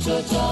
Creamy,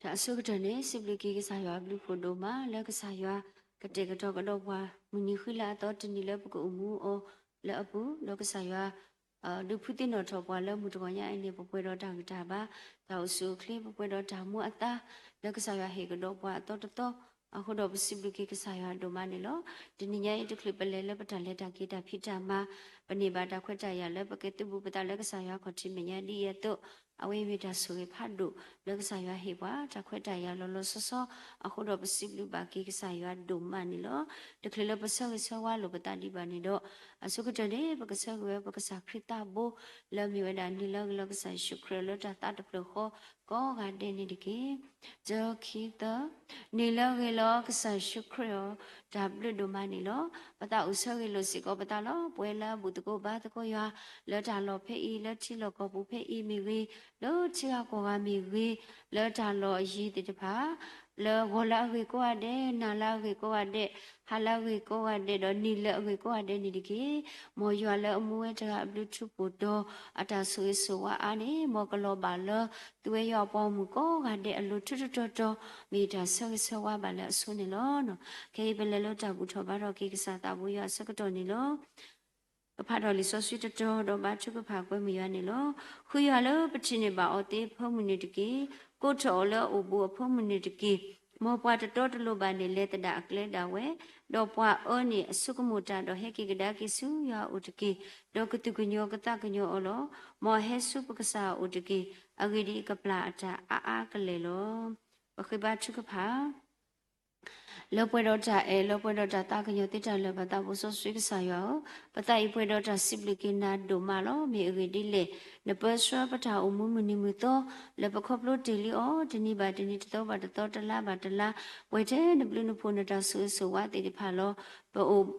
ဒါအစုကတနေစိပလကီကစားရွာဘလူဖိုတိုမှာလက်ကစားရွာကတေကတော့ကတော့ဘွာမနီခွေလာတော့တနီလပကူမူအောလက်အပူလောက်ကစားရွာလူဖူတင်တော်ထော်ဘွာလက်မှုတော်ရအိနေပပွဲတော်တာကတာပါဒါအစုကလေးပပွဲတော်ဒါမှုအတာလက်ကစားရွာဟေကတော့ဘွာတော့တော့အခုတော့ပစိပလကီကစားရွာဒိုမနေလို့ဒီနေ့ညရဲ့တကလပလဲလက်ပတလက်တာကေတာဖိတာမှာပနေပါတာခွက်ကြရလက်ပကေတုပတလက်ကစားရွာခေါတိမညာဒီရတော့အဝိဝိတာဆိုဖတ်တို့လက်ကစားရွာဟေပွားတခွက်တရလောလောဆောဆောအခုတော့ပစိပလူပါကိကစားရွာဒုမနီလောတခလလပဆောဆောဝါလောပတတိပါနေတော့အစုကတည်းပကဆောဝဲပကစားခရတာဘိုလမီဝဒနီလောလကစားရှုခရလတာတတပလခောကောကတဲ့နေတကေဂျောခိတနီလောကေလောကစားရှုခရဒါဘလဒုမနီလောပတဥဆောကေလောစီကောပတလောပွဲလာဘူးတကိုဘာတကိုရွာလောတာလောဖေဤလောချီလောကောဘူးဖေဤမီဝေလောချီကောကမီဝေလောတာလောအရေးတဖာလောဂောလာဝေကိုအတဲ့နာလာဝေကိုအတဲ့ဟာလာဝေကိုအတဲ့တော့နီလဝေကိုအတဲ့နီဒီကေမောရွာလောအမွေးတကဘလူးထုပိုတော့အတာဆွေးဆိုဝါအာနေမောကလောပါလောသူရဲ့ရောက်ပေါ်မှုကိုကတဲ့အလူထွတ်တော်မိတာဆွေးဆိုဝါပါလဲအဆုနေလောနော်ခေဘလဲလောတဘူးထောပါတော့ကေကစားတာဘူးရစကတော်နေလောဖတ်တော်လီဆောဆွီတတော်တော့ဘာချုပ်ဖာကွဲမရနေလို့ခူရလို့ပချင်းနေပါအတေဖုံးမနေတကီကိုထော်လို့အဘူဖုံးမနေတကီမောပွားတတော်တလို့ပါနေလေတဒအကလေတာဝဲတော့ပွားအောနေအစုကမူတာတော့ဟဲကိကဒါကိစုရဥတကီတော့ကတုကညောကတကညောအလောမောဟဲစုပကစားဥတကီအဂိဒီကပလာအတာအာကလေလောပခိဘချုပ်ဖာလောပွေတော့တာလောပွေတော့တာတာကညတိတလောပတာဘုဆိုဆွေကစားရောပတာဤပွေတော့တာစိပလကိနာဒိုမာလောမေအဂိဒီလေနပဆွာပတာအမှုမနိမတော့လပခောပလို့တီလီအောဒီနိဘာဒီနိတော့ဘာတော့တလားဘာတလားဝေတဲ့နဘလူနဖုန်တာဆူဆူဝါတိဖာလော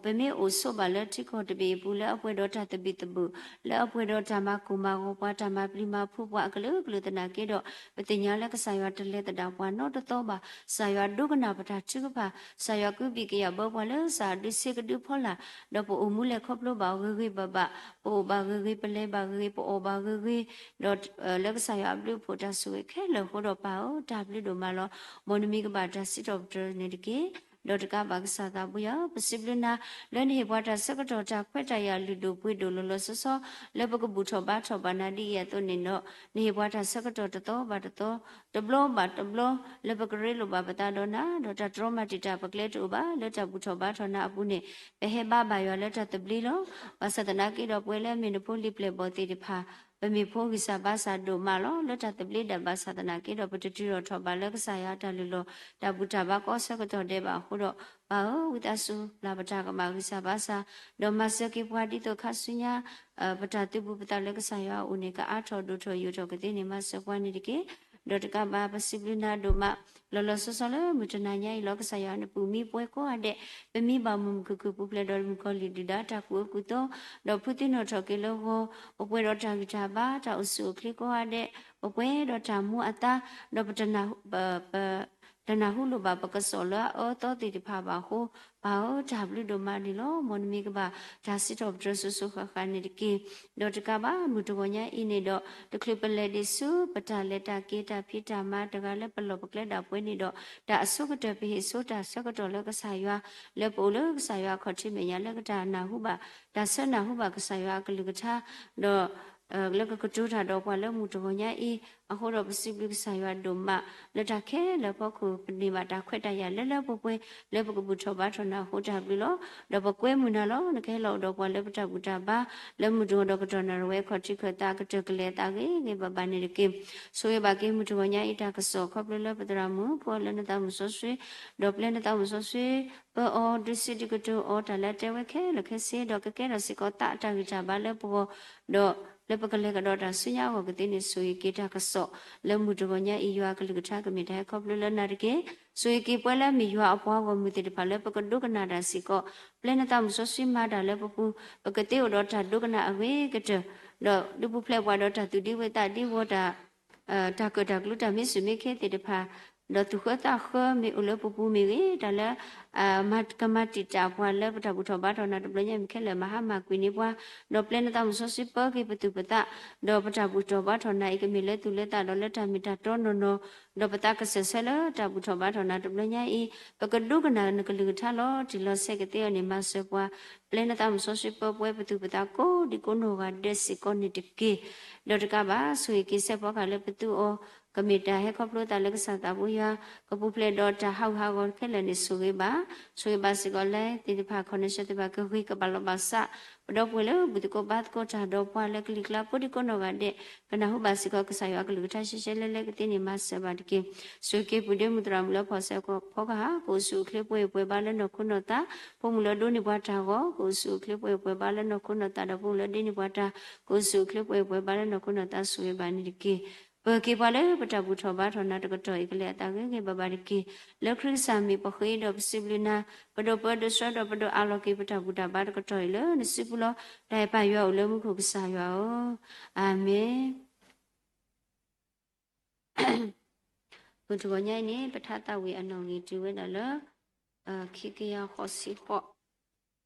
ပမေအိုဆိုဘာလက်တိခေါ်တပေဘူးလက်အပွေတော့တာတပိတဘူးလက်အပွေတော့ဓမ္မကုမာကိုပွားဓမ္မပရိမာဖုပွားကလေးကလေးတနာကေတော့ပတိညာလက်ကဆာရွာတလဲတတာပွားတော့တော့ပါဆာရွာဒုကနာပတာချုကပါဆာရွာကုပိကရဘောပွားလဲစာဒုစေကဒုဖောလာတော့ပိုမှုလက်ခေါပလို့ပါဂေဘဘပိုဘာဂေပလဲဘာဂေပိုဘာဂေတော့လက်ကဆာရွာဘလူဖို့တာဆူခဲလို့ဟိုတော့ပါ哦ဒါဘလူတို့မလောမော်နမီကပါတာစစ်တော့နေတကေလောတကဘာကစားတာဘူးရပစိပလနာလနေဘွားတာစကတော်တာခွက်တရလူတို့ပွေတို့လောလောဆောဆောလက်ပကဘူးထောပါထောပါနာဒီရတော့နေတော့နေဘွားတာစကတော်တော့ဘာတော့တဘလောဘာတဘလောလက်ပကရေလိုပါပတာတော့နာတော့တာဒရမတီတာပကလက်တို့ပါလက်တဘူးထောပါထောနာအပူနေဘဟေဘာဘာရောလက်တတပလီလောဘာသဒနာကေတော့ပွဲလဲမင်းတို့လိပလက်ပေါ်တီတဖာပမေဖို့ကိစ္စဘာသာတို့မလောလတ်တပလိတဘာသာတနာကေတော့ပတတိရောထောပါလက်ကဆာရတလူလောတဗုဒ္ဓဘာကောဆကတော့တဲ့ပါခုတော့ဘာဝိတဆုလာပတာကမကိစ္စဘာသာဒေါမစကေပွားတိတော့ခဆညာပတတိပုပတလက်ကဆာရဥနေကအာထောဒုထောယူထောကတိနေမစပွားနေတကေဒေါတကဘာပစိပလနာဒုမလောလောဆဆလမတနာညိလောကဆာယနပူမီပွဲကိုအတဲ့ပမီဘာမုကကုပုပလက်တော်မကောလီဒီဒါတာကုကုတော့ဒေါဖုတိနောထောကေလောကိုအပွဲတော်တာဂိတာဘာတာအစုခလီကိုအတဲ့အပွဲတော်တာမူအတာဒေါပတနာတနာဟုလိုပါပကစောလာအောတော်တိဖာပါဟုဘာဝဘလူဒိုမာနီလောမွန်မီကဘာဒါစစ်တော့ဒရဆူဆူခခနိတကေဒေါတကဘာမူတဝညာအင်းနေတော့တခလပလက်ဒီစုပတာလက်တာကေတာဖိတာမတကလည်းပလောပကလက်တာပွဲနေတော့ဒါအစုကတပိဆိုတာစကတော်လက်ကဆာရွာလက်ပိုလကဆာရွာခေါတိမညာလက်ကတာနာဟုပါဒါဆနာဟုပါကဆာရွာကလူကထာတော့လက်ကကတူတာတော့ဘွာလက်မှုတဝညာအီအခုတော့ပစိပိကဆာရွာဒုမလက်တခဲလက်ဖို့ခုပနေပါတာခွက်တရလက်လက်ပွဲလက်ပကပုထောပါထောနာဟိုတာပြီလို့တော့ပကွဲမှုနာလို့နခဲလို့တော့ဘွာလက်ပတကူတာပါလက်မှုတော့ကတော်နရဝဲခေါတိခတာကတကလေတာကေကေပပနေကေဆိုရပါကေမှုတဝညာအီတာကစောခေါပလလပတရမှုပေါ်လနတာမှုဆိုဆွေတော့ပလနတာမှုဆိုဆွေအော်ဒစီတကတူအော်တလက်တဲဝဲခဲလခဲစေတော့ကဲရစီကောတာတာဂိတာပါလက်ပေါ်တော့လက်ပကလေးကတော့ဒါဆွေရကိုကတိနေဆွေကေတာကစောလက်မှုတဝညာအီရွာကလေးကထားကမိတဲ့ခေါပလလနာတကေဆွေကေပွဲလက်မီရွာအပွားကိုမြည်တဲ့ဖလက်ပကဒုကနာဒါစီကောပလနတာမှုဆွေမာဒါလက်ပပူပကတိတော့ဒါဒုကနာအဝေကတတော့ဒုပဖလက်ဘွားတော့သူဒီဝတာဒီဝတာတာကဒါကလူတာမစ်ဆွေမေခဲတဲ့ဖာတော့သူခတာခမေဥလပပူမီဒါလည်း mati ta bwa le pata bu tho ba tho na de nya mi khe le maha ma kwi ni bwa do plan ta mu so si pa ki patu pata do pata bu tho ba tho na I ke mi le tu le ta do le ta mi ta to no no do pata ka se se le ta bu tho ba tho na de nya I pa ka du ka na ne ka lu tha lo ti lo se ke te ni ma se bwa plan ta mu so si pa bwa patu pata ko di ko no ga de si ko ni de ke do de ka ba su ki se bwa ka le patu oကမီတာဟဲခေါပလိုတာလက်ဆာတာဘူးယာကပူပလက်ဒေါ်တာဟောက်ဟာကောခဲလည်းနေဆိုခဲ့ပါစီကောလဲတိတိဖာခொနရှတိပါကဝိကပလဘာစာပဒေါပွေလေဘူတကိုဘတ်ကိုတာတော့ပွာလက်ကလီကလာပုဒီကိုနောကတဲ့ကနဟုဘာစီကောကဆာယောကလူထရှရှဲလဲလဲကတိနေမဆဘာတကေဆွေကေပုဒေမူတရာမလဖောဆေကိုဖောကဟာကိုစုခလေပွေပွေပါလဲနခုနတာဖုံမလဒိုနေဘွားတာကိုကိုစုခလေပွေပွေပါလဲနခုနတာတော့ဖုံလဒိနေဘွားတာကိုစုခလေပွေပွေပါလဲနခုနတာဆွေပါနေတကေPergi balik pada buta bat hona tak kau ikut tak ke babariki lekri sami pakai dap siblina pada suara pada aloki pada buta bat kau ile nisipulo dah payu ulah muka kesaya amin Keduanya ini berhatawi anongi juga adalah kikia khosi kho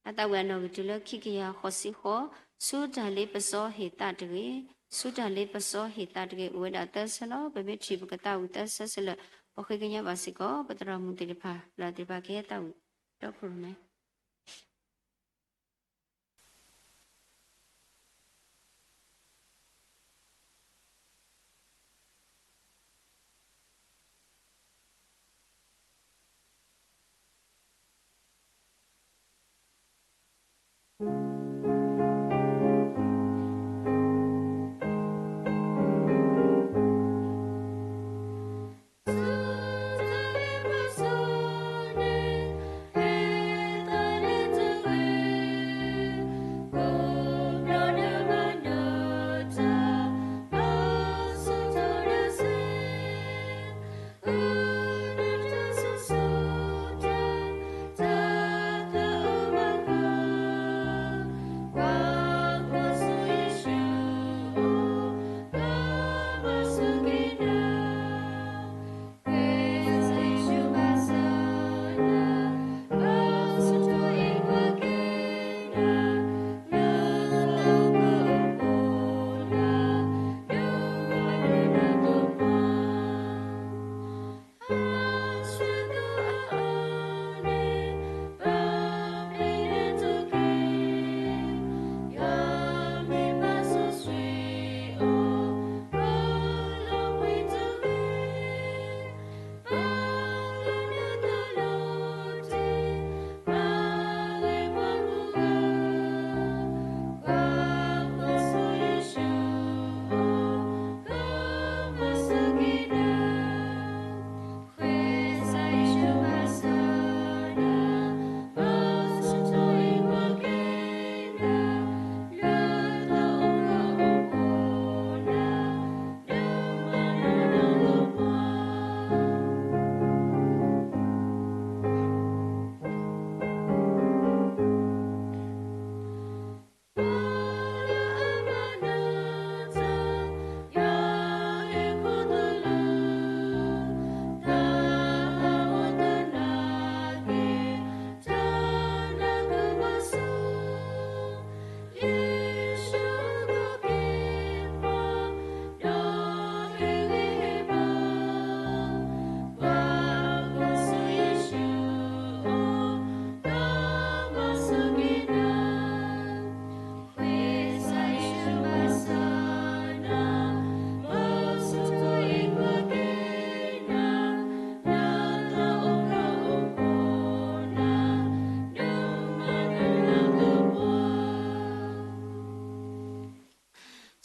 hatawi anongi juga kikia khosi kho sudah lepas so hita diri Sudah lepas so hita dege ueda terselo bebe cipu kata uta seselo pokoknya basiko betera muti depa la depa ke tahu dokternya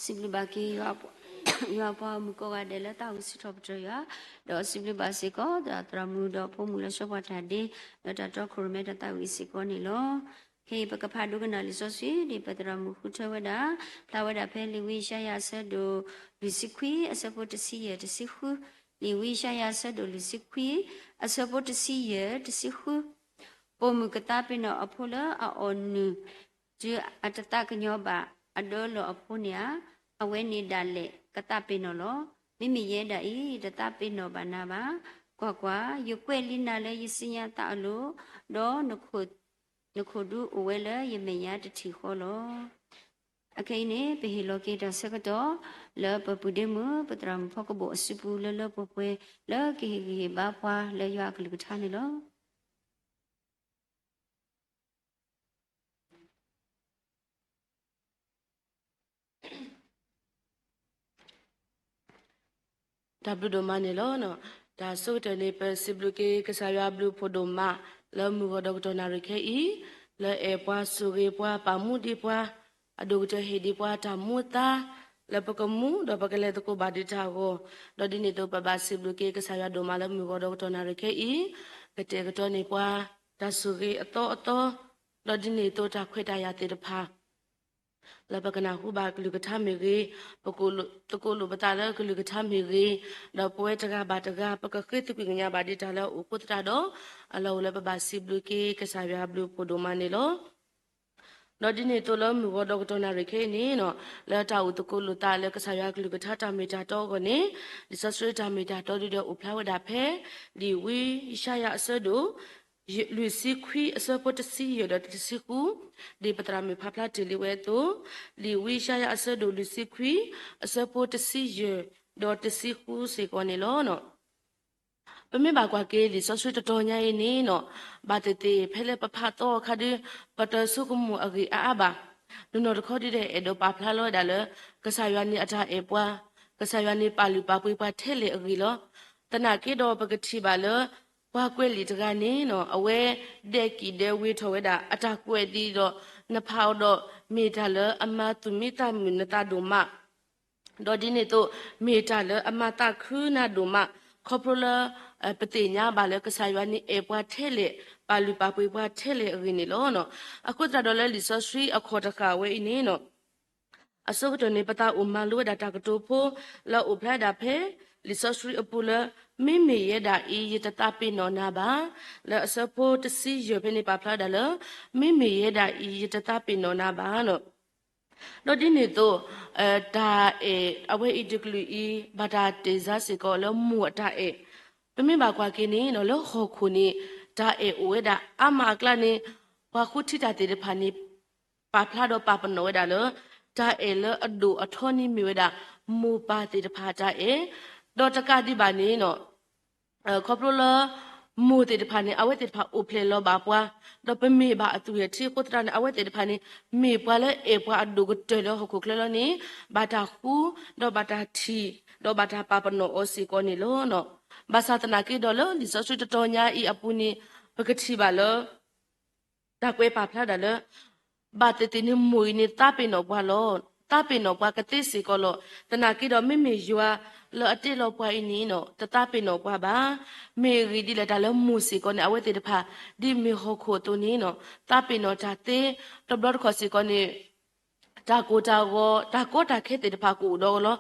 Sibli bagi ya apa muka ada lah tahu si top jaya dah sibli basi ko dah teramu dah pun mula coba tadi dah dah kurme dah tahu isi ko ni lo Hei pakapadu kenali sosi di pateramu hutawada tawada pe liwisha yasa do lisikwi asapot siya tisihu liwisha yasa do lisikwi asapot siya tisihu pomu katapi no apola a onu ju atata kenyoba adolo apunia aweni dale katapi no lo mimi yeda I tatapi no banaba Kwa yu kwe lina le yisinya ta lo do nukhudu uwele yemeya tati kholo. Akaine pehiloke da sakato le papudemu patram phokabo asipu le popwe le ki ba pwa le yak lu thani lo. Manilo no da so the ne per sibluke kasaya blue podoma le mu doctor narike I le e pwa suri pwa pamudi pwa adogto hedi pwa tamuta le pakamu do pakale to ko badita go do dini to baba sibluke kasaya doma le mu doctor narike I kete to ne pwa da suri ato do dini to ta khweta ya te pha la bakana hu ba klu ka me ge pokolo batala klu ka me ge da poeta ba ta ga paka khit ku nya ba di ta la u putra do ala ula ba si blu ke ka sa ya blu podo mane lo no di ne to lo mu go do to na re ke ni no la ta u to ko lu ta le ka sa ya klu ka ta me ta to go ne di sa sre ta me ta to di do u phla wa da phe di wi sha ya sa do lui si kui so pot si yo da si ku di patra me phapla tili we to li wi sha ya so do lui si kui so pot si yo do si ku se ko ne lo no pe me ba kwa ke li so so to nya yi ni no ba te te phele pa pha to kha di pat su ku mu agi a ba no no kho di de e do pa phla lo da le ka sa ya ni ata e pwa ka sa ya ni pa lu pa pui pa the le agi lo tana ke do pa ka thi ba le wa kwe li tga ni no awe de ki de we tho we da ata kwe di do na phao do me ta le ama tu mi ta mi na ta do ma do di ne to me ta le ama ta khu na do ma khopro le pate nya ba le ka sa ywa ni e pwa the le pa lu pa pwe pwa the le ri ni lo no akut tra do le li so sri akho ta ka we ni no aso to ne pata u ma lu da ta ka to pho la u phla da phe li so sri apu leမိမိရတာဤယတတပိနောနာပါလဲအစဖို့တစီရဖနေပါဖလာတယ်လမိမိရတာဤယတတပိနောနာပါနော်တော့ဒီနေ့တော့ဒါအဝဲဣတကလူဤဘာတာတေဇာစီကောလမူအတာပမိပါကွာကင်းနေနော်လောခေါခုနေဒါဝဲတာအမကလနေဘာခုထိတာတေဖာနေပါဖလာတော့ပါပနောဝဲတာလဒါလအဒူအထောနီမီဝဲတာမူပါတေဖာတာတော့တကတိပါနေနော်ခေါပလိုလာမူတေတဖာနေအဝဲတေတဖာအိုဖလေလောပါပွားတော့ပမေပါအတူရချီကိုတရနေအဝဲတေတဖာနေမေပွားလဲအေပွားအဒုကတဲလောဟခုကလလနေဘာတာခုတော့ဘာတာထီတော့ဘာတာပါပနောအိုစီကိုနေလောနော်ဘာသာတနာကေတော့လောဒီစဆွတတော်ညာဤအပူနေပကတိပါလောတာကွဲပါဖလာတယ်လောဘာတေတေနေမွေနေတပိနောပွားလောတပိနောပွားကတိစီကောလောတနာကေတော့မိမိယွာlo ate lo pwa ini no tatapi no pwa ba me ri di la da lo musi ko ne awete de pha di me ho kho to ni no tapi no ta te to blot kho si ko ni ta ko ta khe te de pha ko do lo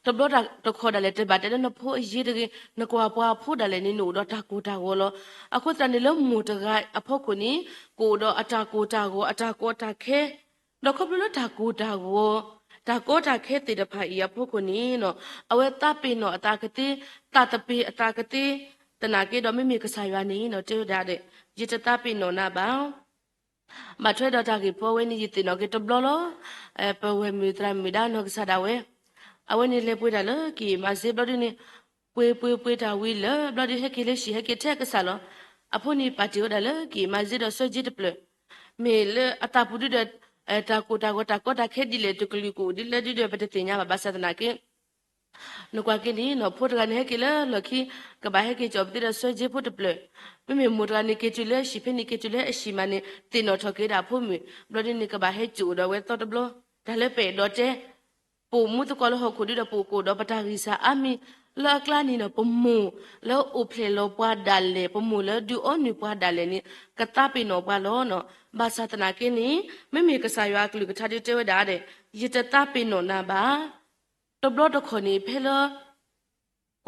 to blot da to kho da le te ba te no pho yi de na kwa pwa pho da le ni no do ta ko lo akho ta ni lo mu ta ga a pho ko ni ko do ata ko ta khe lo kho lo ta koတာကောတာခဲတေတဖာဤအဖို့ကိုနီနော်အဝဲတပိနော်အတာကတိတတပိအတာကတိတနာကေတော့မိမိကဆာရွာနီနော်တေဒါတဲ့ယတတပိနော်နာပါမထွဲတော့တာကေပေါ်ဝဲနီယတိနော်ကေတဘလောပေါ်ဝဲမီတရမီဒါနော်ကစားတာဝဲအဝဲနီလေပွေးတာလကီမစေဘလော်ဒီနီပွေးတာဝီလဘလော်ဒီဟက်ကေလေရှိဟက်ကေထက်ကစားလောအဖို့နီပါတီဝဒါလကီမစေတော့ဆွဂျစ်တပလမေလအတာပူဒတဲ့တာကိုတာခဲဒီလေတကလီကိုဒီလေဒီပတတင်ညာဘာသာနာကေနကွာကင်းဒီနော်ဖို့တကနေကေလလခိကဘာဟကေဂျော့ဒီရဆွဂျေဖို့တပလမိမူတကနေကေချူလေရှိဖနေကေချူလေအရှိမနေတင်နော်ထကေတာဖို့မိဘလဒီနေကဘာဟဲကျူတော့ဝဲတော့တဘလဒါလည်းပေတော့တဲ့ပုံမှုတကောလဟခုဒီတော့ပိုကိုတော့ပတာရီစာအမီla klani no pomu lo uple lo pwa dale pomu lo du onu pwa dale ni katapi no pwa lo no ba satana ke ni meme ka sa ywa klu ka thadi te wa da de yitata pi no na ba to blo to kho ni phe lo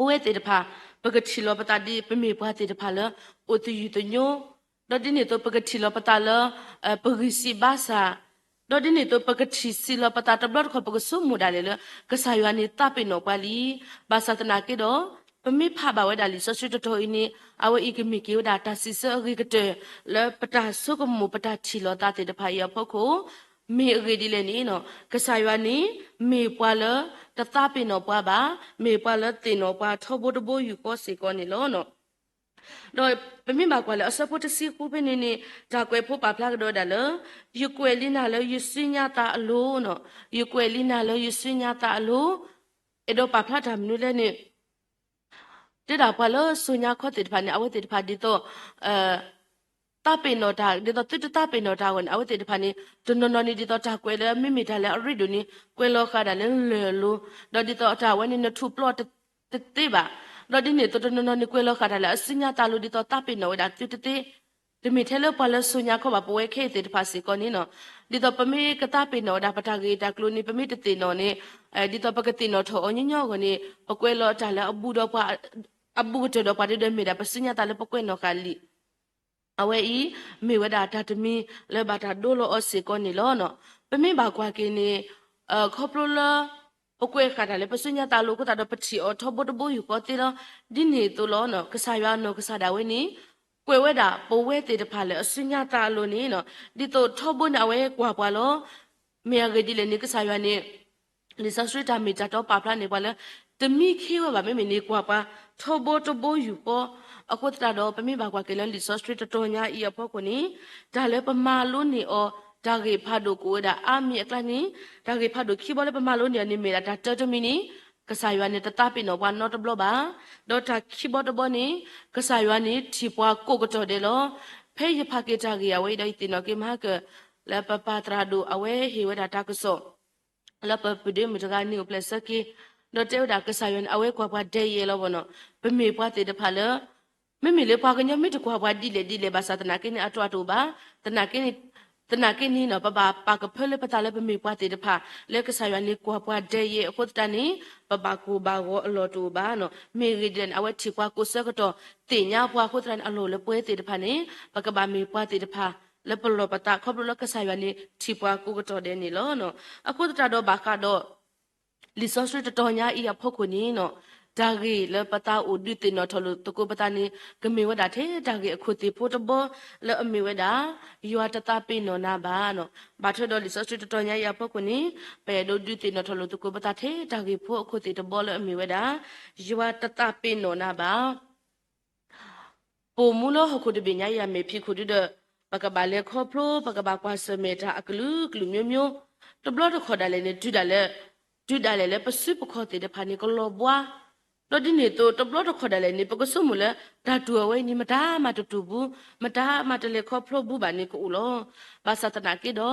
owe te de pha pagati lo pata di peme pwa te de pha lo o tu yu to nyo do di ni to pagati lo pata lo pagisi ba saတော့ဒီနေ့တော့ပကတိစီလပတာတဘလတ်ခပကဆုမူဒါလေကဆာယဝနီတပ်ပင်နောပါလီဘာသာတနာကေတော့ ปมิพาบาวดาลิสสุดโตอินีเอาอีกมิกิวดาตาซิเซอริกเตแล้วปตาสุกมุปตาชิโลตาเตดพายาพโคมีอริดิเลนีเนาะกษายวานีมีปวาเลตตาปิโนปวาบามีปวาเลติโนปวาทบดบอยู่ก็สิกอนิโลเนาะโดยเป็นไม่มากกว่าแล้วสปอร์ตซีคูเป็นนี่จากเกวผู้ปาพลากโดดาเลยูเกวลินาเลยูซิญาตาอลูเนาะยูเกวลินาเลยูซิญาตาอลูเอโดปาพลาทำนู่นเลยนี่เดี๋ยวพอเลสุญญาข้อติดพันเนี่ยเอาไว้ติดพันดิโตตาเป็นโนดาดิโตติดตาเป็นโนดาวันเอาไว้ติดพันนี่จนนอนนี่ดิโตจากเกวเลยไม่มีทางแล้วรีดูนี่เกวโลคาดาเลเลลูดอดิโตจากวันนี้นทูปลอดติบะดอดินี่ตัวนอนนี่เกวโลคาดาเลสุญญาตาลูดิโตตาเป็นโนดาติดมีเทเลพอเลสุญญาข้อแบบป่วยเคติดพันสิก่อนนี่เนาะดิโตปมีกตาเป็นโนดาปทากีตากลูนี่ปมีติดโนนี่ดิโตปกติโนโถอันนี้ย่อกันนี่ปกเวโลจากแล้วบูดอปะabu to do pade de mira pasinya tale pokwe no kali awe I me wada tatmi le bata dolo o se ko ni lo no pemi ba kwa ke ni khoplo la pokwe khata le pasinya talo ko ta do pati o thobo to bo yu ko ti lo di ni to lo no kasa ya no kasa da we ni kwe weda po we te de pha le asinya ta lo ni no di to thobo na we kwa kwa lo me ya ge di le ni kasa ya ni lisa street ta me ta to pa pla ni kwa le တမိခေဝဘာမေမနေကွာပါထောဘောတဘောယူပေါ်အခုတတော်ပမိဘာကွာကလေးလီဆော့စထရစ်တော်ညာဤအဖို့ကိုနီဒါလည်းပမာလို့နေအောဒါကေဖတ်တို့ကိုဒါအမီအကလနီဒါကေဖတ်တို့ခိဘောလည်းပမာလို့နေနေမေတာဒါတတမီနီကဆာယွာနေတတပိနောဘာနော့တဘလဘာဒေါ်တာခိဘောတဘောနီကဆာယွာနေထီပွားကိုကတော်တယ်လောဖဲရဖကေတာကေအဝေးဒိုင်တင်နောကေမကလပပတရာဒူအဝဲဟေဝဒါတာကဆောလပပဒေမတကနေပလက်စကေတော့တဲ့ဒါကဆာယွန်အဝဲကွာပွားတဲ့ရေလောဘောနော်ပမေပွားတဲ့တဖာလေမမေလေပွားကညမေတကွာပွားဒီလေဘာသာတနာကိနေအထွတ်တူပါတနာကိနေနော်ပပါကဖဲလေပတာလေပမေပွားတဲ့တဖာလေကဆာယွန်လေကွာပွားတဲ့ရေအခုတနေပကိုဘာကိုအလောတူပါနော်မေရီဒန်အဝဲချီကွာကိုဆက်ကတော့တင်ညာပွားခုတန်အလောလေပွဲတဲ့တဖာနေပကဘာမေပွားတဲ့တဖာလေပလောပတာခေါပလောကဆာယွန်နေချီပွားကိုကတော့တဲ့နေလောနော်အခုတတော့ဘာကတော့လီဆော့စရတတော်ညာဤအဖို့ကိုနီနော်ဒါကြီးလပတာဥဒိတိနော်ထလို့တကုပတာနီကမေဝဒတဲ့ဒါကြီးအခုတိဖို့တဘောလအမေဝဒယူအတတပိနော်နာဘာနော်ဘာထတော်လီဆော့စရတတော်ညာဤအဖို့ကိုနီပေဒိုဒိတိနော်ထလို့တကုပတာတဲ့ဒါကြီးဖို့အခုတိတဘောလအမေဝဒယူအတတပိနော်နာဘာပုံမူလအခုတပညာရမေဖိခုဒပကဘာလေခေါပလိုပကဘာကွာစမေတာအကလူမျိုးတဘလတခေါ်တယ်လေတူတယ်လေดูได้เลยปสุปขอติดพันนี่ก็ลบว่าแล้วดินี่ตัวตบล้อตขอได้เลยนี่ปก็สมุเลยดาตัวไว้นี่มาตุบูมาตะเลครอบครัวบูบานี่ก็อุโลภาษาตนากิดอ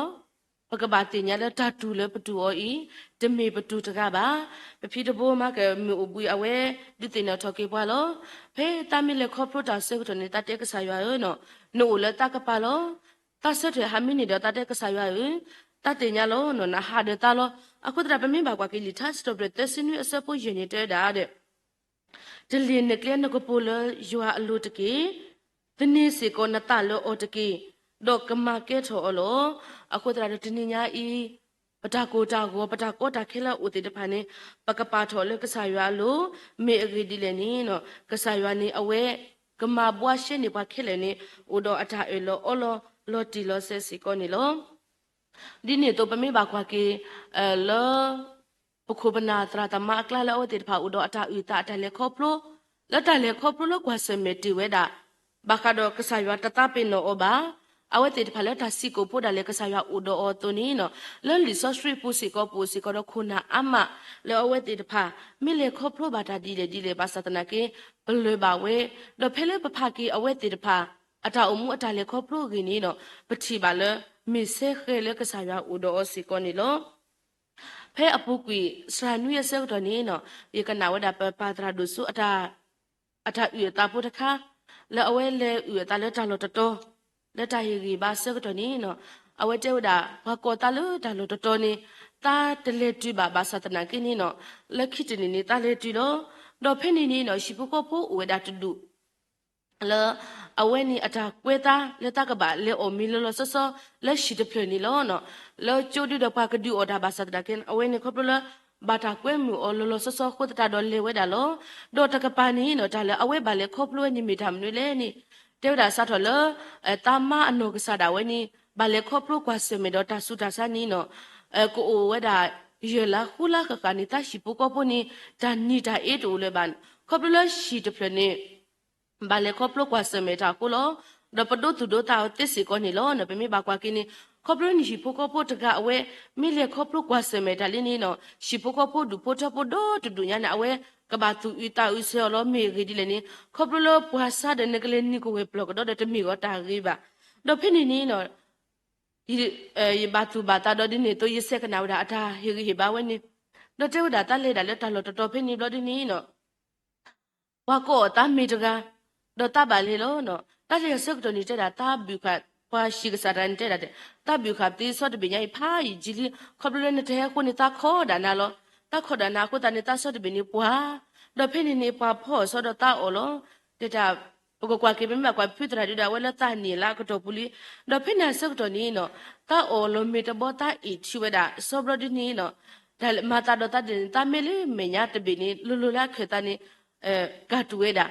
ปกบาติญาแล้วดาตูเลยปตูออีตเมปตูตะกะบาปพี่ตะโบมาแกมีอุบุยอเวดิตินะทอเกบวาโลเพตามิเลครอบครัวตาเซกตนี่ตาเตกษายาเอเนาะนูเลตากะปาโลตาเสเถหามินี่ดอตาเตกษายาเอตาติญาโลเนาะนะหาเดตาโลအခုတရပမင်းဘာကွာကလီသတ်စတော့ပြတဲ့စင်းအစပိုယနေတဲဒါတဲ့ဒလင်းနကလနကပိုလယူအလူတကေတနေ့စီကောနတလောအတကေဒေါကမာကဲထော်လောအခုတရတနညာဤပတာကိုတာခဲလာဦးတဲ့တဖာနေပကပါထော်လကဆာရွာလိုမေအဂီဒီလည်းနီနော်ကဆာရွာနေအဝဲကမာဘွားရှင်းနေပါခဲလည်းနေဦးတော့အထာအလောအလောတီလောဆက်စီကောနေလောဒီနေ့တော့ပမေဘာခွာကေလောပခုပနာတရာတမအကလာလောတေဖာဥဒအတာဥတာတလေခေါပလိုလတလေခေါပလိုကွာစမေတီဝဲတာဘာခါတော့ကဆာယဝတတပင်နောဘာအဝဲတေဖာလတာစီကိုပို့တယ်လေကဆာယဝဥဒအောတိုနီနော်လောလီဆော့စထရီပူစီကိုတော့ခုနာအမလောအဝဲတေဖာမိလေခေါပလိုဘာတာဒီလေဘာသတနာကေဘလွေပါဝဲတော့ဖဲလေပဖာကေအဝဲတေဖာအတာအမှုအတာလေခေါပလိုကင်းနီနော်ပတိပါလေမိစေခဲလေကဆာယဝဥဒအောစီကိုနီလောဖဲအပုကွေစရနွေဆက်တော်နေနော်ဒီကနာဝဒပါတရာဒုစုအတာဥတာပုတခါလဲအဝဲလဲဥတာလဲတာလို့တတော်လက်တာရီဘာဆက်တော်နေနော်အဝဲတဲဝဒဘာကောတာလို့တာလို့တတော်နေတာတလေတူဘာသတနာကိနေနော်လက်ခိတနေနေတာလေတူတော့တော့ဖဲနေနေနော်ရှိပုကောဖို့ဝဒတတူလောအဝဲနီအတာကွဲတာလက်တကပါလေအိုမီလောဆောဆောလက်ရှိတဖလနီလောနော်လောကျိုဒူတော့ပါကဒူအော်ဒါဘာသတနာကင်အဝဲနီခေါပလ ဘာတာကွဲမှုအော်လောလောဆောဆောခုတတာတော့လေဝဲတာလောဒေါ်တကပနီနော်ဒါလေအဝဲဘာလေခေါပလွဲ့ညမိထမနွေလေနိတေဝဒါစာထော်လတာမအနောကစားတာဝဲနိဘာလေခေါပလွကွာစမေတော့တာစုတာစာနီနော်ကိုအိုဝဲတာယေလာခူလာခကနိတာရှိပုကောပနိဒါနီတာအေတူလေဘန်ခေါပလွဲ့ရှိတဖလနိဘာလေခေါပလွကွာစမေတာကိုလောဒပဒိုတူဒိုတာတက်စီကောနီလောနပမေဘာကွာကိနိခေါပလွဲ့နိရှိပုကောပိုတကအဝဲမိလေခေါပလွကွာစမေတာလင်းနော်ရှိပုကောပိုဒူပိုတပိုဒိုတူဒူညာနာအဝဲကဘာသူအတာဥစေော်လောမေဂီဒီလေနိခေါပလွဲ့ပွားစားတဲ့နကလေးနိကိုဝဲပလော့ကတော့တမီကောတာကြီးပါတော့ဖိနေနီနော်ဒီဘာသူဘာတာတော့ဒီနေတော့ရစက်ကနာဝဒါအတာဟေဂီဘာဝဲနိတော့တဲဝဒါတလေဒါလက်တလောတော်ဖိနေလို့ဒီနီနော်ဝါကောတာမီတကတော့တပါလေလို့နော်တရစက်တော်နေတဲ့တာတာဘူခတ်ပွားရှိကစားတဲ့တဲ့တာဘူခတ်တီစော့တပညာဖာဂျီလီခေါပလွဲ့နေတဲ့ကိုနေတာခေါ်ဒါနာလောတာခေါ်ဒါနာကိုတနေတာစော့တပညာပွားတော့ဖိနေနေပွားဖို့စောတော့တာအော်လောတဲ့တာပကကွာကေပမကွာဖိတရာဒီဒါဝဲလာတာနီလာကတော့ပူလီတော့ဖိနေစက်တော်နီနော်တာအော်လောမီတဘောတာအီချီဝဒါစောဘရဒီနီနော်ဒါမာတာတော့တာမေလီမညာတပင်းနီလူလူလာခေတာနီကတ်ဝဲတာ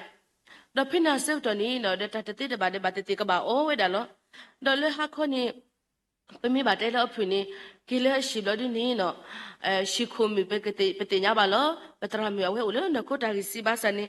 တော့ဖိနာစေတော်နီနော်တတတိတပါတဲ့ဘာတိကပါအိုးဝဲတာလောတော့လေဟာခေါနီပမေဘာတဲလောဖူနီကီလဲရှိလို့ဒီနီနော်ရှိခုမီပကတိပတိညာပါလောပတရမီဝဲဦးလေနကိုတာရီစီဘာစနီ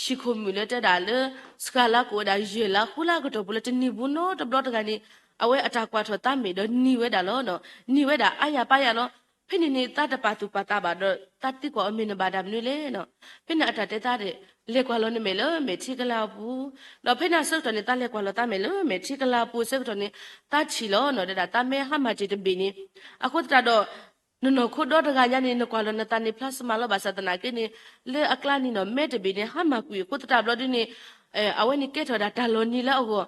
ရှိခုမီလဲတဲ့ဒါလေစကလာကိုဒါယေလာခူလာကတော့ဘလတနီဘူးနော်တဘလတကနေအဝဲအတာကွာထောတာမီတော့နီဝဲတာလောနော်နီဝဲတာအယာပါရလောဖိနေနေတာတပါတူပတာပါတော့တတိကောအမင်းဘာဒါမနွေလေနော်ဖိနေအတာတဲတာတဲ့လေကွာလောနေမေလောမေချီကလာဘူးတော့ဖိနေစောက်တော်နေတာလေကွာလောတာမေလောမေချီကလာဘူးစောက်တော်နေတာချီလောနော်တာမေဟာမချီတဘီနီအခုတတော့နော်ခုတော့တကညာနေနကွာလောနတာနေ plus မလောဘာစတနာကိနေလေအကလာနီနော်မေတဘီနေဟာမကူခုတတာဘလောဒီနေအဝဲနေကဲထော်တာတာလောနီလောကို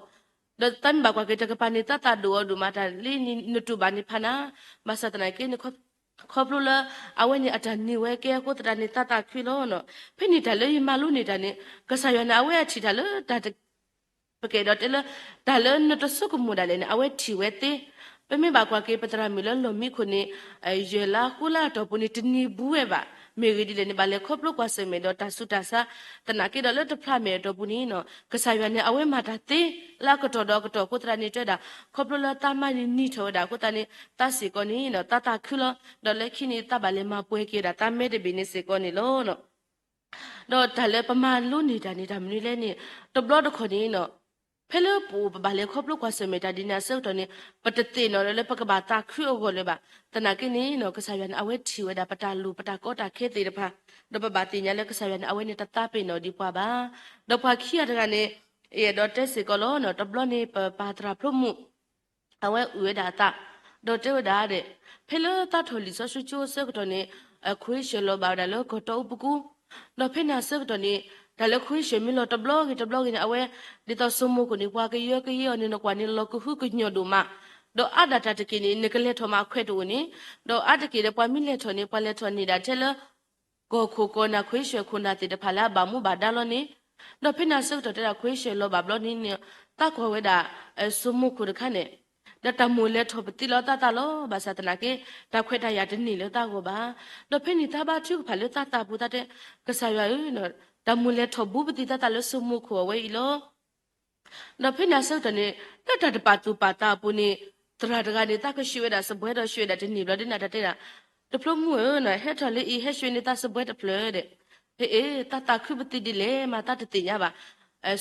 တော့တန်ဘာကွာကေတကပနေတာတာဒိုဒူမာတာလီနီနတူဘာနိဖနာဘာစတနာကိနေခေါပလူလာအဝဲနေအတန်နေဝဲကဲကိုတတနေတာတာခွေလို့နော်ဖိနေတာလေမလူနေတာနေကဆာယနာအဝဲချီတာလေတာပကေတော့တယ်ဒါလေနတဆုကမူဒါလေအဝဲချီဝဲတေပမေဘာကွာကေပတရာမီလလုံမီခုနေယေလာကူလာတော့ပူနေတနီဘူးဝဲပါမေဂီဒီလေနေပါလေခေါပလူကွာစမေတော့တဆုတာစာတနာကေတော့လေတဖလာမေတော့ပူနေနော်ကဆာယနာအဝဲမာတာတေလာကတော့ကိုတရာနေတွေ့တာခေါပလူလာတာမနီထောတာကိုတနေတစီကောနေနော်တတာခူလောတော့လက်ခိနေတပါလေမပွဲကေတာတမဲတဘီနေစေကောနေလို့နော်တော့ဒါလေပမာလူနေတာမနွေလဲနေတဘလတခေါ်နေနော်ဖဲလို့ပူဘာလေခေါပလို့ကွာစမေတာဒီနာစောတော်နေပတတိနော်လေပကဘာတာခရကိုလေပါတနာကိနေနော်ကဆာယန်အဝဲချီဝဒါပတာလူပတာကောတာခဲသေးတဖာတော့ပဘာတိညာလေကဆာယန်အဝဲနေတတာပိနော်ဒီပွားပါတော့ဖွာခိရတကနေတော့တက်စီကောလောနော်တဘလနေပါတရာဖလို့မှုအဝဲဥဝဒါတာတော့တေဝဒါတဲ့ဖဲလို့တထော်လီဆိုဆူချိုစေကတော့နေခွေးရှလောဘာဒါလောကတော့ပကူတော့ဖိနာစေကတော့နေဒါလည်းခွေးရှမီလို့တဘလော့ကအဝဲဒီတော့စုံမကိုနေပွားကရနေကွာနေလောကခုကညောဒူမတော့အဒတာတကိနေနကလက်ထော်မှာခွဲတူနေတော့အတကိတဲ့ပွားမိလက်ထော်နေပွားလက်ထော်နေတာတဲ့လကိုခိုကိုနာခွေးရှခုနာတဲ့ဖလာဘာမှုဘာဒါလောနေတော့ဖိနာစုတ်တဲ့ခွေးရှလောဘာဘလော့နေတခွဝဲတာစုံမကိုခနဲ့ဒါတမူလက်ထော်ပတိလောတာလောဘာစတနာကေတခွဲတရတဲ့နေလောတာကိုပါတော့ဖိနေတာဘာချုဖလေတာပူတဲ့ကဆာရနော်တမူလေထဘူပတိတတလဆုမှုခေါ်ဝဲလောနဖိနာဆောက်တနေတတပတူပါတာပူနေတရတကနေတကရှိဝဲတာစပွဲတော့ရွှေတဲ့နေဘလဒနာတဲ့တာတဖလို့မှုနော်ဟဲ့ထလေဟဲ့ရွှေနေတာစပွဲတဖလတဲ့အေးတခုပတိဒီလေမတတတိညာပါ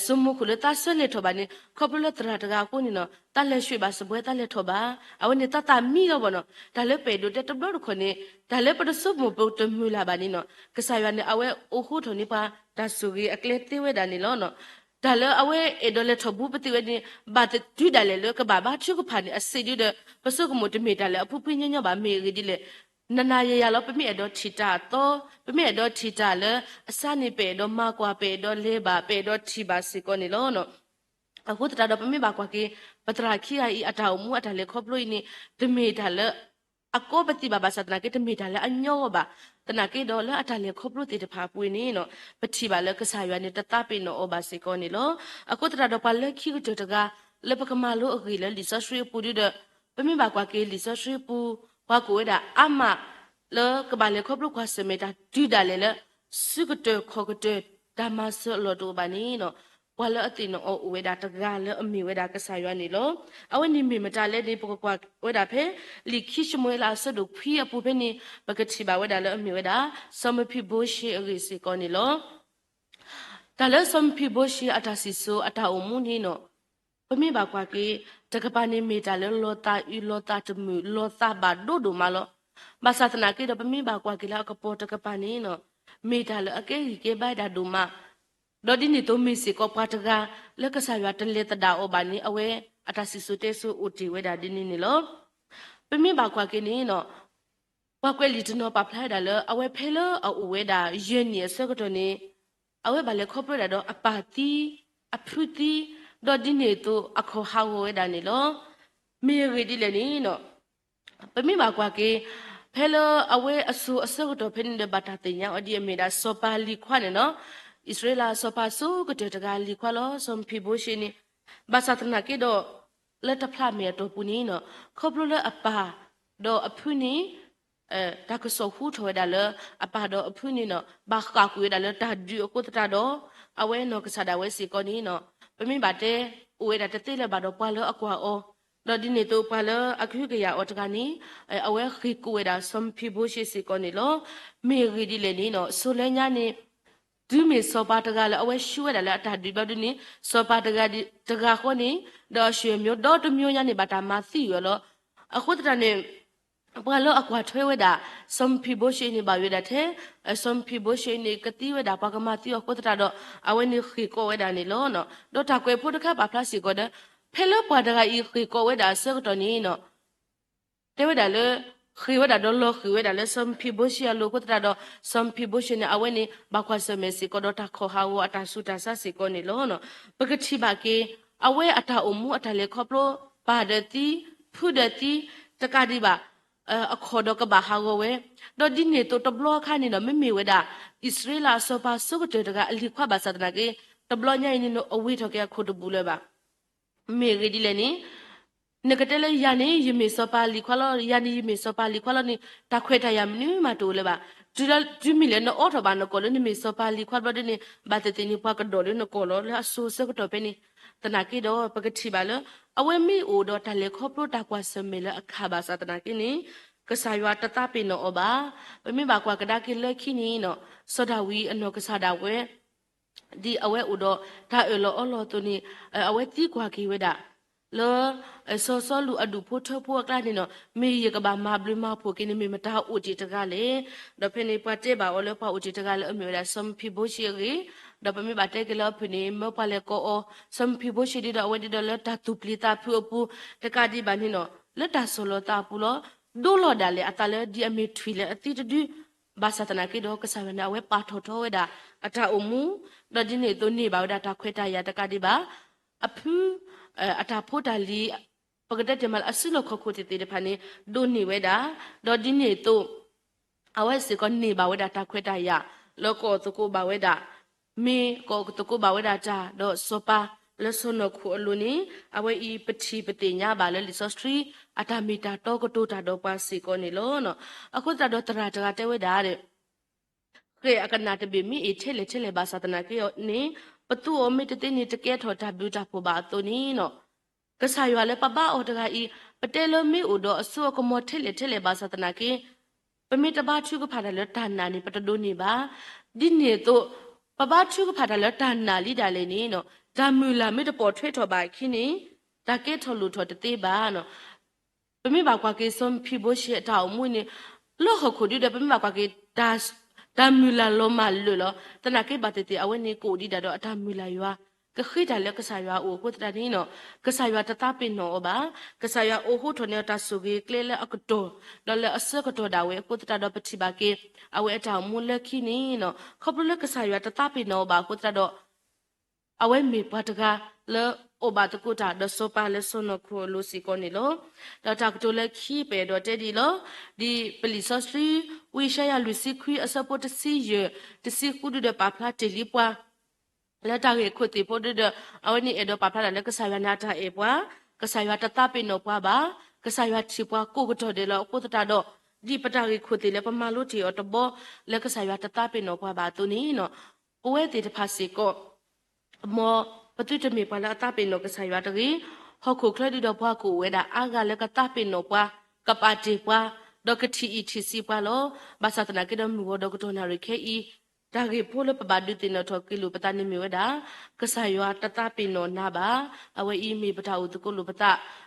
ဆုမှုခုလေတဆွလေထဘာနေခေါပလတရတကကိုနေနော်တလက်ရွှေပါစပွဲတလက်ထဘာအဝနေတမီတော့ဘောနော်ဒါလည်းပေလို့တဘလို့ခနေဒါလည်းပဒဆုမှုပုတ်တမူလာပါနေနော်ကဆာယနေအဝဲအိုခုထုံနေပါဒါဆိုကြီးအကလေးသေးဝဲတာနေလို့နော်ဒါလည်းအဝဲအဒလည်းထဘူးပတိဝဲနေဘာတဒူဒါလည်းလောကဘာချုကဖာနေအစီဒူဒပစုကမှုတမေဒါလည်းအဖူဖိညညပါမေကြီးဒီလေနနာရရလောပမိအတော့ထီတာတော့ပမိအတော့ထီတာလေအစနေပေတော့မကွာပေတော့လေးပါပေတော့ထီပါစီကောနေလို့နော်အခုတတော်ပမိပါကွာကေပတရာခိယာဤအတောင်မှုအတလည်းခေါပလို့နေတမေဒါလည်းအကောပတိဘာဘာစတနာကေတမေဒါလည်းအညောပါတနာကေတော့လည်းအတလည်းခေါပလို့တေတဖာပွေနေနော်ပတိပါလည်းကဆာရွာနေတတပိနော်ဩဘာစီကောနေလို့အခုတတော်ပါလည်းခိကတကလေပကမာလို့အကြီးလေလီဆာရွှေပူဒီပမိပါကွာကေလီဆာရွှေပူဘာကိုဒါအမ le kebale koplo kwa semeta dudale le sugete khogete damas lo do bani no wala atino o weda taga le ami weda kasaywa ni lo awani mi mata le ni pokwa weda phe likishmwe la so do phi apu phe ni bakati ba weda le ami weda samaphi boshi agisi ko ni lo tala samaphi boshi atasiso ata omuni no pami ba kwa ke takapani meta le lota ilota tmu lota ba do do malo basatna ke do pami ba kwa ke la kapo takapani no meta le ake ke ba da do ma dodi ni to misi ko pataga le kasaywa tele tada obani awe atasiso teso uti weda dini ni lo pami ba kwa ke ni no kwa kweli tino pa phla le awe phelo au weda yen ni se ko to ni awe ba le khopro da do apati apruti dodi ni to akho ha wo weda ni lo me re di le ni no pami ba kwa ke phelo awe asu ase ko to phen de bata te nya odi me da so pa li khwa ne no Israela sopa so gete daga li kwalo som phibo shini basatna ke do leta phla me to puni no khoplo le apa do aphuni ta ko so hu tho da le apa do aphuni no ba ka ku da le ta du ko ta do awe no ka sa da we si ko ni no pemi ba te uwe da te le ba do pa le akwa o do di ne to pa le akhu ke ya o ta ka ni awe khi ku we da som phibo shi si ko ni lo me ri di le ni no so le nya ni du me so pa ta ga le awe shu da le ta di ba du ni so pa ta ga di ta ga ko ni do shwe myo do to myo nya ni ba ta ma si yo lo akhu ta ne pa lo akwa thwe we da som phibo shi ni ba we da the som phibo shi ni ka ti we da pa ka ma ti yo ko ta do awe ni khi ko we da ni lo no do ta kwe phu ta kha ba phla si ko da phe lo pa ta ga i khi ko we da se ko to ni no te we da le khi we da do lo khi we da le som phibo shi ya lo ko ta do som phibo shi ni awe ni ba kwa se me si ko do ta kho ha wo ata su ta sa si ko ni lo no pa ka thi ba ke awe ata omu ata le kho pro pa de ti phu de ti ta ka di ba akho do ka ba ha go we do di ne to to blo kha ni no me me we da Israela so pa so ko te ga ali khwa ba sa ta ke to blo nya ni no awe tho ke kho to bu le ba me re di le ni nekatele yani yimi so pa li khwalo yani yimi so pa li khwalo ni ta khwe ta yam ni ma to le ba du mi le no o tho ba no ko le ni mi so pa li khwalo de ni ba te ni pa ka do le no ko lo la so se ko to pe ni tana ki do pa ka thi ba le awe mi o do ta le kho pro ta kwa se me le akha ba sa tana ki ni ka sa ywa ta ta pe no o ba pa mi ba kwa ka da ki le ki ni no so da wi ano ka sa da we di awe o do ta e lo o lo to ni awe ti kwa ki we da lo so lu adu pho tho pho kla ni no me ye ka ba ma bli ma pho ki ni me mata o ti ta ga le do phe ni pa te ba o le pa o ti ta ga le a me da som phi bo shi ri do pa me ba te ke lo phe ni mo pa le ko o som phi bo shi di do we di do le ta tu pli ta phu pu ta ka di ba ni no le ta so lo ta pu lo do lo da le ata le di a me thwi le ati du ba sa ta na ki do ka sa na we pa tho tho we da ata o mu do di ni to ni ba da ta khwe ta ya ta ka di ba a phu ata pho ta li pagada temal asilo khokho te te phane do ni we da do di ni to awe se ko ni ba we da ta khwe ta ya lo ko to ko ba we da me ko to ko ba we da ta do so pa le so no khu lu ni awe I pathi pate nya ba le lisostri ata mita to ko to ta do pa si ko ni lo no akho ta do tara ta te we da de ke akana te bi mi e chele ba sa ta na ke ni patu o me te ni te ke tho ta bu ta pho ba to ni no ka sa ywa le pa ba o ta ga I patelo mi o do aso ko mo thele ba sa ta na ke pa mi ta ba thu ko pha da le ta na ni pat do ni ba di ni to pa ba thu ko pha da le ta na li da le ni no da mu la mi to po thwe tho ba khi ni da ke tho lu tho te te ba no pa mi ba kwa ke som phi bo shi ta o mu ni lo ho kho di de pa mi ba kwa ke da mu la lo ma lo lo ta na ke ba te te awe ni ko di da do ata mu la ywa ka khi da le ka sa ywa o ko ta ni no ka sa ywa ta ta pe no ba ka sa ywa o ho tho ne ta su ge kle le ak to do le as ka to da we ko ta do pa thi ba ke awe ta mu le khi ni no kho pro le ka sa ywa ta ta pe no ba ko ta do awe me pa ta ga le o ba ta ko ta do so pa le so no kho lo si ko ni lo da ta ko le khi pe do te di lo di police street we share ya lu si khi a support si ye ti si ku du de pa pla te li pwa le ta ge khu ti pho de awe ni e do pa pla le ka sa ywa na ta e pwa ka sa ywa ta ta pe no pwa ba ka sa ywa thi pwa ko ko to de lo ko ta do ဒီပတာရီခုတိလေပမာလို့တီအတဘောလက်ကစားရတတပင်တော့ဘာတူနီနော်ပွဲတေတဖာစီကိုမောပတုတမေပလာတပင်တော့ကစားရတကြီးဟောခုခလဒီတော့ဘွားကိုဝဲတာအာကလက်ကတပင်တော့ဘွားကပါတီဘွားဒေါကတီအီတီစီဘွားလို့ဘာသာတနာကေတော့မူဒေါကတော်နာရခဲဤဒါကေဖိုလပပဒုတင်တော့ကီလူပတနေမြဝဒါကဆာယွာတတပင်နောနာဘာအဝဲဤမီပတာဥတကုလူပတ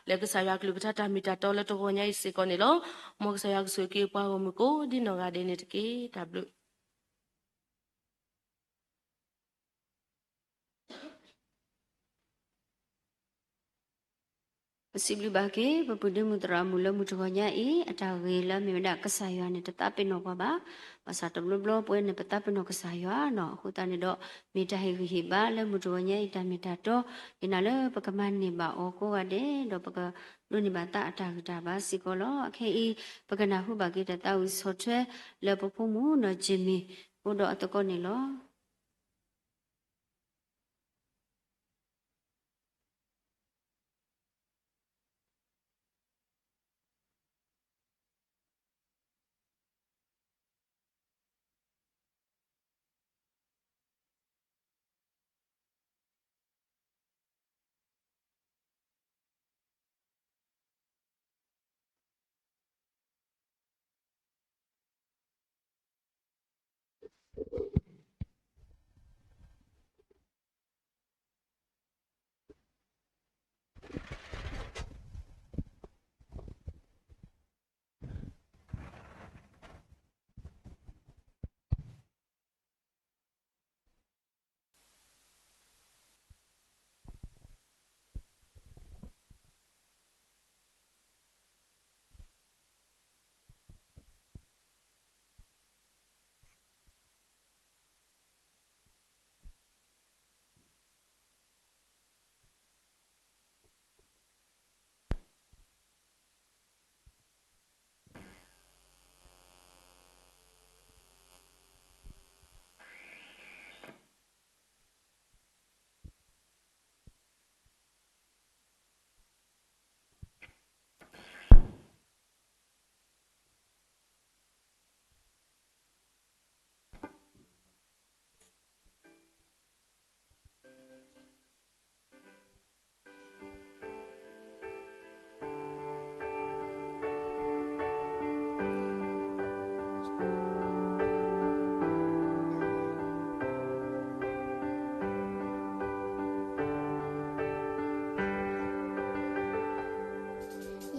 လက်ကဆာယွာကလူပတတာမီတာတော်လက်တော်ညိုင်စေကောနေလောမောကဆာယွာကဆွေကေပွားဝမကိုဒီနောကဒေနေတကေဝစီဘလူဘာကေပပဒမှုတရာမူလမှုတခညာဤအတာဝေလမြေမဒကဆာယနဲ့တတပင်နောပါပါဘာသာတဘလဘလပွဲနဲ့ပတပင်နောကဆာယနော်ဟိုတနေတော့မေတ္တာဟိဟိပါလမှုတခညာဤတမေတ္တာတော့ဒီနာလပကမနေပါအောကိုကတဲ့တော့ပကလူနေပါတအတာကတာပါစီကောလောအခေဤပကနာဟုဘာကေတတဝဆောထွဲလပဖမှုနော်ဂျီမီဘုဒ္ဓအတကောနေလော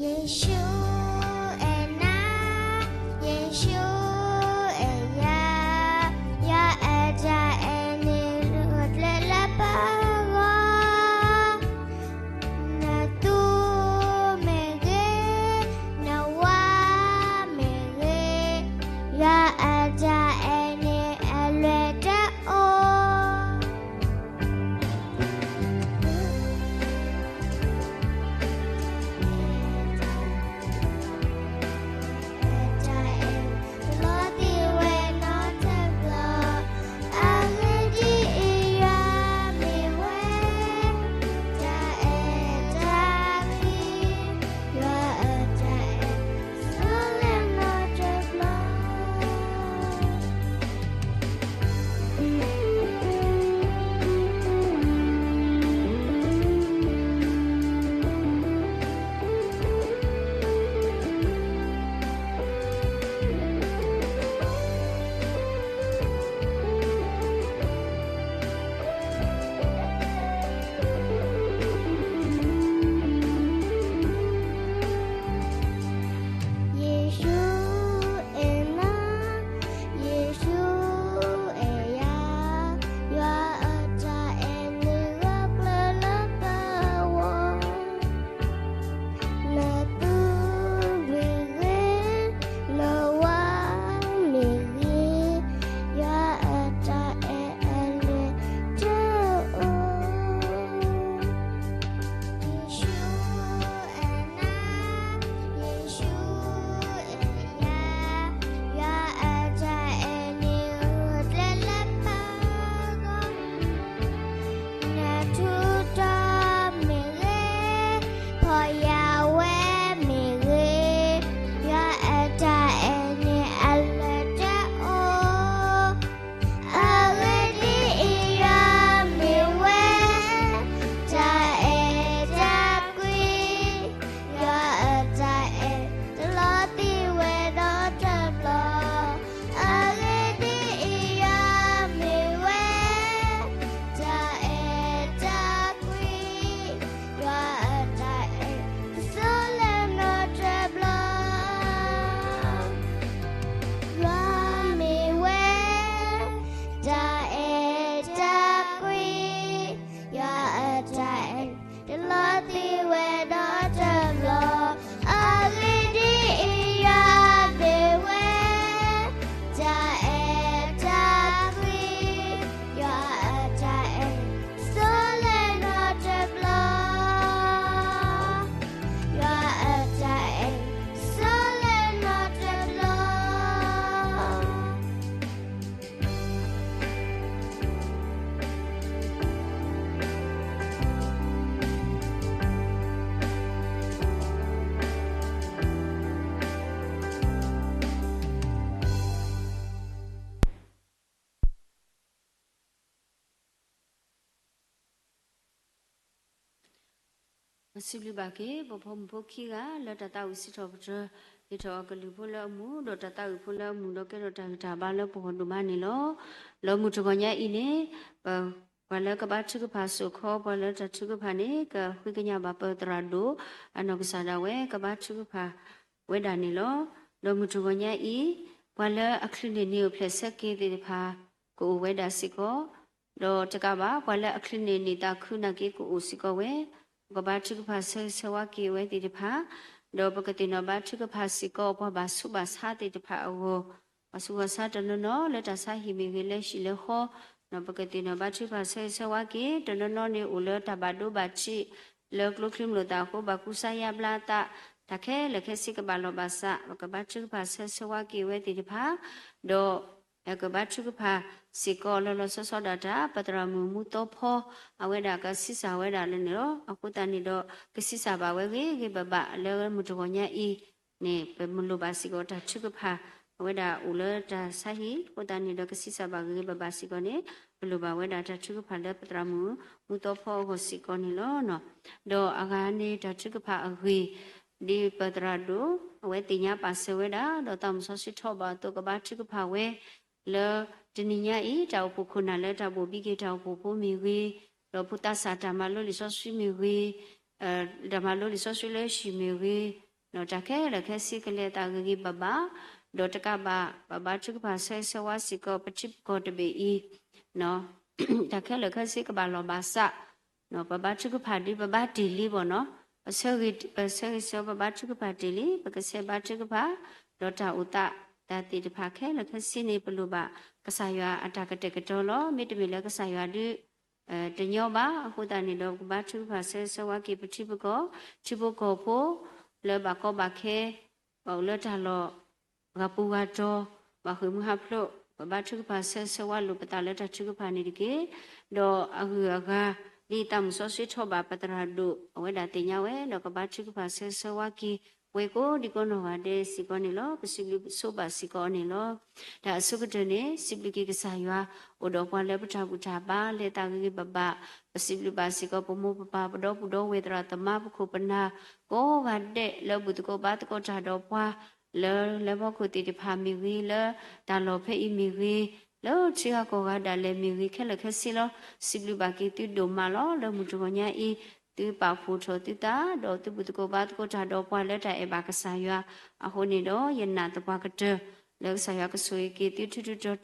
ယေရှုအနာယေရှုအယာယာအကြအနေလို့လက်လပါဝါနတူမေကေနဝါမေကေယာအကြအနေအလွယ်တဲ့အို สิบลิบาเกบพมพคีกาแล้วตาตาอุสิทอปเจอีทอกลิพุละมูดตาตาอุพุละมูดเกดตาตาบาลปพดุมานี่ลแล้วมูตกญาอีนี่บาลกบาชกพาสุขบาลตชกพานี่กะหุกญาบาปตราดูอนกสาดาเวกบาชกพาเวดานี่ลแล้วมูตกญาอีบาลอัคลินีนิเพลสเกติพากูเวดาสิโกดจกบาบาลอัคลินีนิตาคุนักเกกูสิโกเวกบาชกพาสวากีเวติพาโดปกตินบาชกพาสิโกพบาสุบาสาติพาโอปสุวาสาตนนเลตาสาหิมิเกเลชิเลโคนปกตินบาชกพาสวากีตนนนี่อุเลตบาดูบาชิเลกลุคลิมโลตาโคบากุสายาบลาตาตะเคเลเคสิกบาลบาสะกบาชกพาสวากีเวติพาโดกบาชกพาสิโกลลสสดาตาปตรามุมุโตพออเวดากสิสาเวดาเลนโรอกุตานิโดกสิสาบาเวเกบะบะเลมุตโกญะอีเนเปมุลบาสิโกตาชกพาเวดาอุเลตาสาหิกุตานิโดกสิสาบาเกบะบาสิโกเนมุลบาเวดาตาชกพาเลปตรามุมุโตพอโหสิโกนิโลเนาะโดอากาเนตาชกพาอหีดีปตราดูเวติญาปัสเวดาโดตามสสิทอบาตุกบาชกพาเวเลတနိညာဤတောက်ပုခုနာလက်တောက်ပုပိကေတောက်ပုဖို့မီဝေလောပုတ္တစာဓမ္မလို့လိဆောဆွေမီဝေဓမ္မလို့လိဆောဆွေလဲရှိမီဝေနော်တခဲလခဲစိကလေတာဂိဘဘဒေါတကဘာဘချုကဘာဆဲဆဝါစီကောပချိကောတဘေဤနော်တခဲလခဲစိကဘာလောဘာစနော်ဘချုကဖာဒီဘတီလီဘောနော်အစေဂိဆောဘချုကဖာတီလီပကဆေဘချုကဖာဒေါတာဥတတတိတဖာခဲလခဲစိနေပလူဘာကဆာယအတကတကတော်လောမိတမီလကဆာယဒီတညောပါအခုတနေတော့ဘာသူဖာဆဲဆဝကိပတိပကောချိဘကောဖို့လေဘကောဘခဲဘောလတလောငါပူဝါတော်ဘာခွေမဟာဖလို့ဘာသူဖာဆဲဆဝလူပတလက်တချုဖာနေဒီကေတော့အခုကဒီတမ်ဆောဆွေထောဘာပတရာဒုအဝဒတင်ညဝဲတော့ကဘာချုဖာဆဲဆဝကိဝေကိုဒီကောနောဟာဒေစီကောနေလောပစီလူဆိုပါစီကောနေလောဒါအစုကတနေစီပလီကေကဆာယွာဩတော်ပွားလေပထကူတာပါလေတာကေဘဘပစီလူပါစီကောပမောပပပဒောပုဒောဝေဒရာတမပခုပနာကိုကတဲ့လောဘုတကောဘာတကောတာတော်ပွားလေဘောခုတိတဖာမီဝီလေဒါလောဖေးမီဝီလောချီဟာကောကဒါလေမီဝီခဲလခဲစီလောစီလူပါကေတူဒိုမာလောလောမှုတကောညာဤသူပါဖို့ထောတိတာတော့သူပုတကောဘာတကောတာတော့ပွားလက်တဲ့အဘာကဆာယအခုနေတော့ယနာတပွားကတလက်ဆာယကဆွေကေတိထထတော်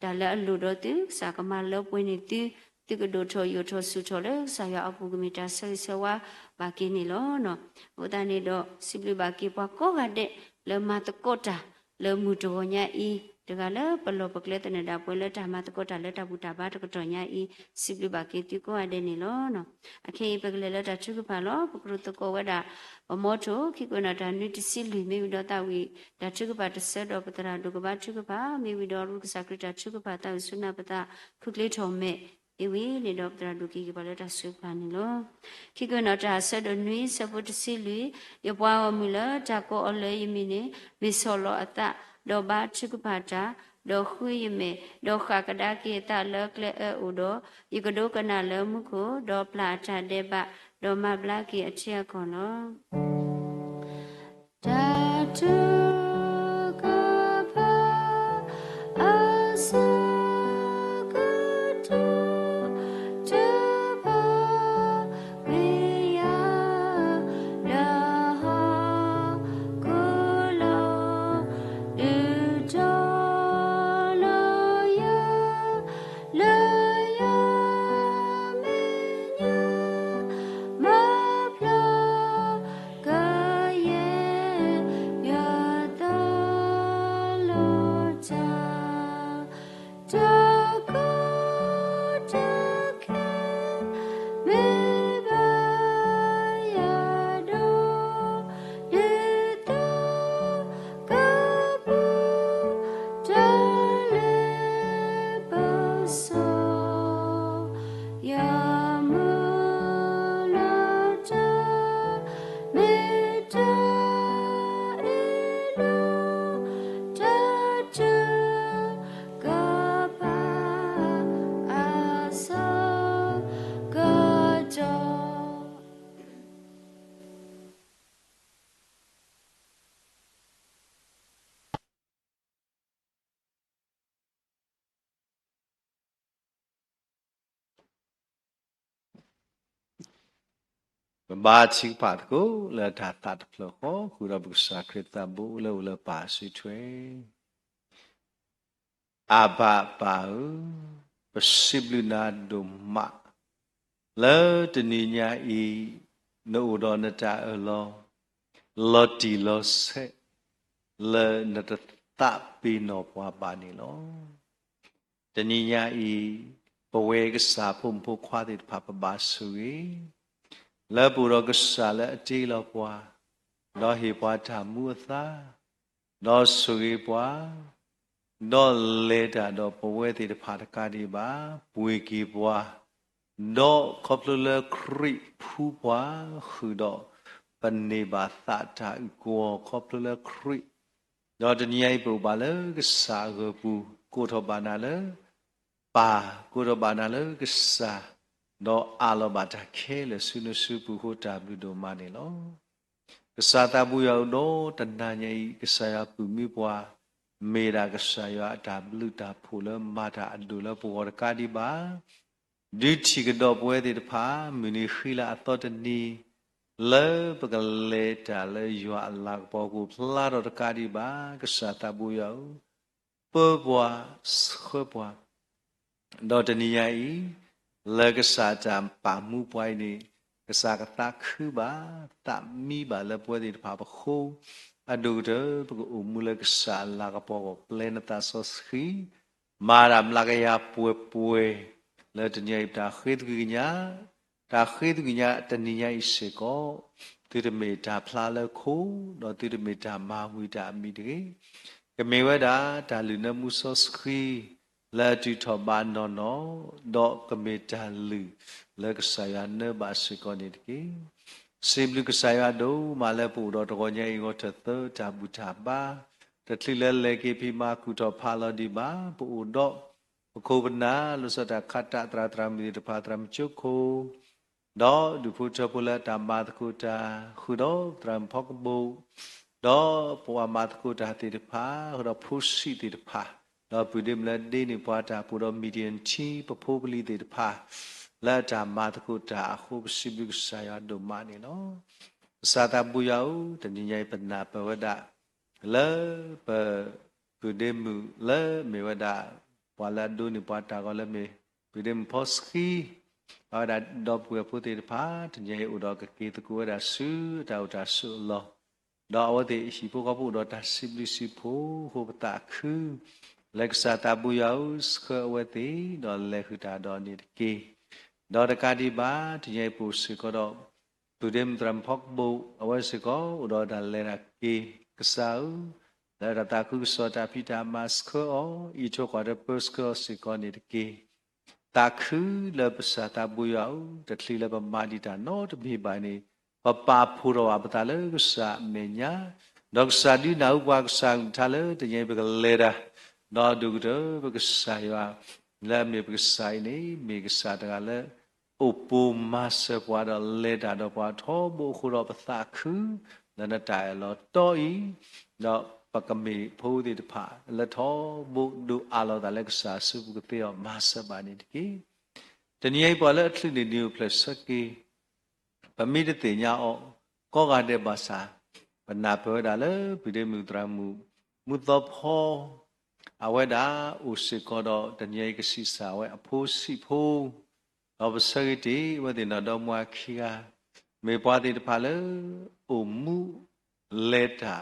ဒါလည်းအလိုတော့သူစာကမလောပွင့်နေသူသူကဒိုထောယထောစုထောလဲဆာယအပူကမီတာဆဆဝါဘာကိနေလောနော်ဟိုတနေတော့စိပလဘာကိပွားကောကတဲ့လေမတကောတာလေမှုတော်ညာဤတကလည်းပလောပကလက်တနေတာပွဲလက်တာမတကောတာလက်တာဘူတာဘာတကတော်ညာဤစိပလဘာကိတိကောအတဲ့နေလောနော်အခေပကလက်လက်တာချုကဖာလောပကရုတကောဝဒဘမောထုခိကွနာတာနိတစီလူမေဝိဒောတဝိဒါချုကဖာတဆေတော်ပတရာဒုကဘာချုကဖာမေဝိဒောရုကစကရတာချုကဖာတာဆုနာပတာခုကလေးထုံမဲ့ဧဝိနေတော်ပတရာဒုကိကဘာလက်တာဆုဖာနေလောခိကွနာတာဆေတော်နွိစပုတစီလူယပွားမူလတာကောအလေယမီနေမေဆောလောအတဒောဘာချုကဖာတာဒေါခွေယမေဒေါခကဒါကေတလကလေဥဒောယကဒုကနာလမှုကိုဒေါပလာတာဒေဘဒေါမဘလာကေအချေကောနောတာတုကဘာအစကတုတဘာဝေယလာကိုလောလူတော်တ ba chi pa ko le ta ta phlo ko khu ra bu sa krita bu le pa si thwe a ba pa pasiblu na do ma le tni nya I no do na ta lo lo ti lo se le na ta pi no pa ba ni lo tni nya Iပဝေကစာဖုံဖို့ခွာတဲ့ဖပပါဆူလေပူရောကစာလေအတီလောပွားတော့ဟေပွားထမှုအသာတော့ဆူရီပွားတော့လေတာတော့ပဝေတဲ့ဖာတကားဒီပါပွေကီပွားတော့ခေါပလလခရိဖူပွားခုတော့ပနေပါသတာကိုခေါပလလခရိတော့တနည်းပူပါလေကစာကပူကိုထောပါနာလေပါကိုရဘာနာလကစားတော့အလောဘတာခဲလဆုနစုပုဟိုတာဘုဒ္ဓမနေလောကစားတာဘူးရောက်တော့တဏ္ဍညိကစားရပုမိပွားမေရာကစားရတာဘလူတာဖူလမတာအဒူလပဝရကာဒီပါဒီချီကတော့ပွဲတဲ့ဖာမီနီခီလာအတော်တနီလေပကလေတာလေယွာအလာပေါ်ကိုဖလာတော့တကာဒီပါကစားတာဘူးရောက်ပေါ်ပွားဆွပွားတော့တနည်းဤလေကစားကြံပါမှုပွိုင်းနေကစားကတာခုပါတမီပါလေပွဲတဲ့ဖာပခိုးအဒူတပကူမူလေကစားလာကပေါ်ကိုပလနတာဆော့ခီမာရမ်လာကရပွေပွေလေတနည်းတာခေတကညာတာခေတကညာတနည်းဤစေကိုတိရမေတာဖလာလေခိုးတော့တိရမေတာမာဝိတာအမိတေကမေဝဒာတာလူနမှုဆော့ခီလာတူထဘာနောနောဒေါကမေတာလူလကဆာယနဘာစကောနေတကေစေဘလူကဆာယဒိုမာလပူတော့တကောညေကိုထသတာဘူတာပါတထလီလေကေဖီမာကုတော့ဖာလောဒီပါပူတော့ပခိုဗနာလုစတာခတ္တတရာတရမီတဖာတရမချုခိုတော့ဒုဖုချပလတာမာတကုတာခုတော့တရမဖောကဘူတော့ပဝမာတကုတာတိတဖာခုတော့ဖုရှိတိတဖာတော့ပုဒိမလဒေနိပွားတာပူတော်မီဒီယန်ချီပဖိုးပလီတေတဖာလာတာမာတကုတာအခုပစီဘုဆာယဒုမနီနော်စာတာပူယောတဏိယိပနာပဝဒလေပပုဒိမူလေမေဝဒပွာလာဒုနိပွားတာကလည်းမေပုဒိမဖောစခီအော်ဒါတော့ပူပုတေတဖာတဏိယဥတော်ကကေတကူရဆုတာဥတာဆုလောတော့ဝတိရှိပုကပုတော့တာစိဘလစီဖိုဟောပတာခုလက်စာတဘူယောစခဝတိတော့လက်ခတာတော့နေကေတော့တကတိပါတရေပူစကတော့သူဒမ်တရမ်ဖောက်ဘူအဝစကောတော့ဒါလဲရကေကဆောဒါရတာခုစောတာပိတာမစခောဤချိုကွာတဲ့ပစကောစကောနေကေတာခုလပစာတဘူယောတထလီလပမာဒီတာနော်တပိပိုင်းနေပပဖူရောပတာလေကစာမေညာဒေါကစာဒီနောက်ပါကစာထားလေတရေပကလေရာတော့ဒုက္ခဘကစာယလာမေဘကဆိုင်နေမေကစာတကလည်းဥပုမဆပွားတော့လေတာတော့ပွားထောဘုခုတော့ပသခုနနတိုင်လောတော့ဤတော့ပကမေဖိုးတဲ့တဖာလက်ထောဘုဒုအလောတလက်ကစာစုကတေောမဆပါနေတကေတနည်းပေါ်လက်အထလိနေပလစကေပမိတတေညာအောကောကတဲ့ဘာသာဘနာပြောတာလေပိဒေမူတရမူမူသောဖောအဝဒဥစိကောတော့တညေကစီစာဝဲအဖိုးစီဖိုးတော့ပစရတိဝတိနတော်မွာခီယာမေပွားတိတဖာလေဥမှုလေတာ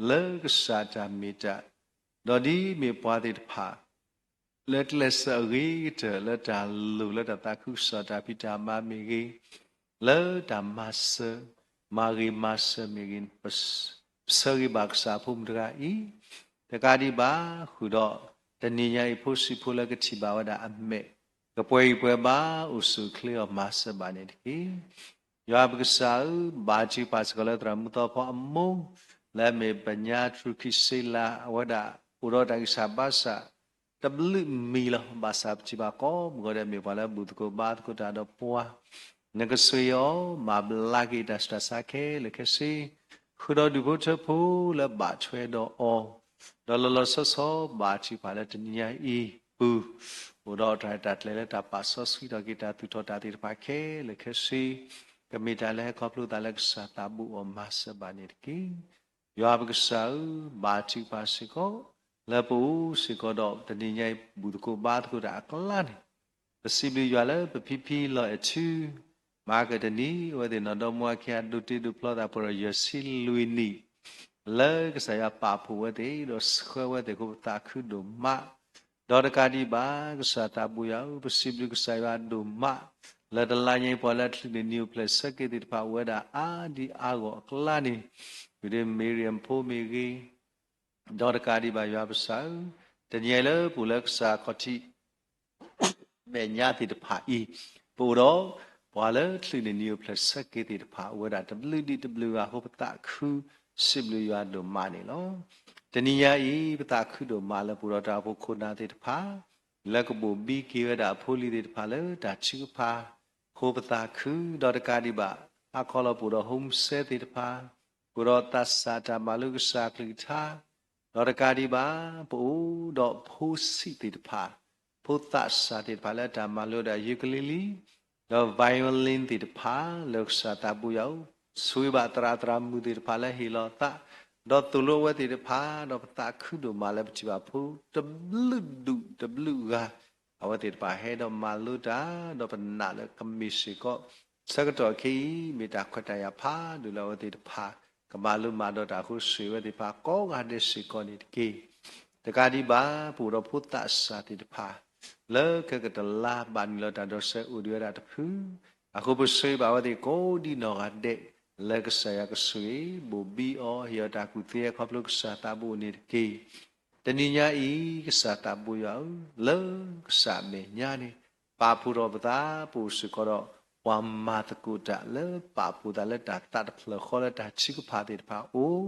လေကစာတာမီတာတော့ဒီမေပွားတိတဖာလက်လက်စရီတလက်တာလူလက်တာခုစာတာပိတာမမီကြီးလေတာမဆမာရီမဆမီဂင်ပစစရီဘက်စာဖုံဒရာဤတကာဒီပါခုတော့တဏိယိဖို့စီဖို့လကတိပါဝဒအမေကပွဲပွဲပါဥစုခလီအမဆဘာနေတိယောဘကဆာဘာချီပါစကလတရမူတော့ဖအမုံလဲမေပညာထရုခိစေလာဝဒဥရောတိုင်စာဘာစာတဘလမီလဘာစာချီပါကောမဂရမေပါလာဘုဒကိုဘာကိုတာတော့ပွားငကဆွေယောမဘလာဂီတစတဆာခဲလကစီခုတော့ဒီဘုချဖို့လဘာချွဲတော့အောဒေါ်လဆောဆောဘာချီပါလက်တနီယာဤဘူးဘုရောတိုင်တတ်လေတာပါဆောစီတော့ဂီတာသူတော်တာတိပါခဲလကစီ ကမိတလည်းခေါပလူတလည်းကစားတဘူးအမဆဘာနေကီယောဘကစားဘာချီပါစီကိုလပူစီကိုတော့တတိညိုင်ဘူးကိုဘာတကိုဒါကလာနေပစီဘီယောလည်းပပီပီလောအချူမာကတနီဝဒေနတော်မွားခါဒူတီဒူဖလောတာပရယစီလူနီလဲကစားရပါဖူဝဒေတော့ဆွဲဝဒေကိုတာခုဒိုမဒေါ်တကာဒီဘာကစားတဘူးယောပစီဘီကစားရဒိုမလာတလာညိပေါ်လက်ဒီနျူပလက်စကေတိဖာဝဒါအာဒီအာကိုအကလာနေဒီမေရီယမ်ဖိုမီဂီဒေါ်တကာဒီဘာယောပစာတညဲလပူလက်စာခတိမေညာတိတဖာဤပူတော့ဘွာလက်ဒီနျူပလက်စကေတိတဖာဝဒါ WDW ဟောပတာခုစစ်လူရွာတို့မာနေလောတဏိယဤပတာခုတို့မာလပူတော့တာဘုခုနာတိတဖာလက်ကဘူဘီကီဝဒါဖိုလီတိတဖာလေဒါချူဖာခိုပတာခုဒေါ်တကာဒီဘာအခါလပူတော့ home set တိတဖာပူတော့တသတာမလုကစာကလိသာဒေါ်တကာဒီဘာပူတော့ဖိုးစီတိတဖာဖိုးသစာတိတဖာလက်တာမလုဒါယူကလီလီတော့ violin တိတဖာလောက်စာတာပူရောက်ဆွေးပါတရာတရာမူတိတဖာလဲဟီလောတာတော့သူလိုဝဲတိတဖာတော့ပတာခုတို့မာလဲပချပါဖိုး w ကအဝတိတပါဟဲတော့မာလူတာတော့ပနာလကမီစီကိုစကတော့ခီမီတာခွတ်တရဖာဒူလောတိတဖာကမာလူမာတော့တာခုဆွေဝတိဖာကောကတဲ့စီကိုနေတကေတကာဒီဘာပူတော့ဖုတ္တစာတိတဖာလောကကတလာဘာနီလောတာတော့ဆေဥဒီရတာတဖူအခုပဆွေဘာဝတိကိုဒီနော်ကတဲ့လက်ကဆရာကဆွေဘူဘီအောဟီယတာကုသေးခပ်လုကစာတာဘူနေတကေတဏိညာဤကစားတပူယောလောကစားမေညာနေပါဖူရောပတာပူစကောဝမ်မာတကုတလေပါပူတလက်တာတတ်ဖလခေါ်လက်တာချိကဖာတိတဖာအို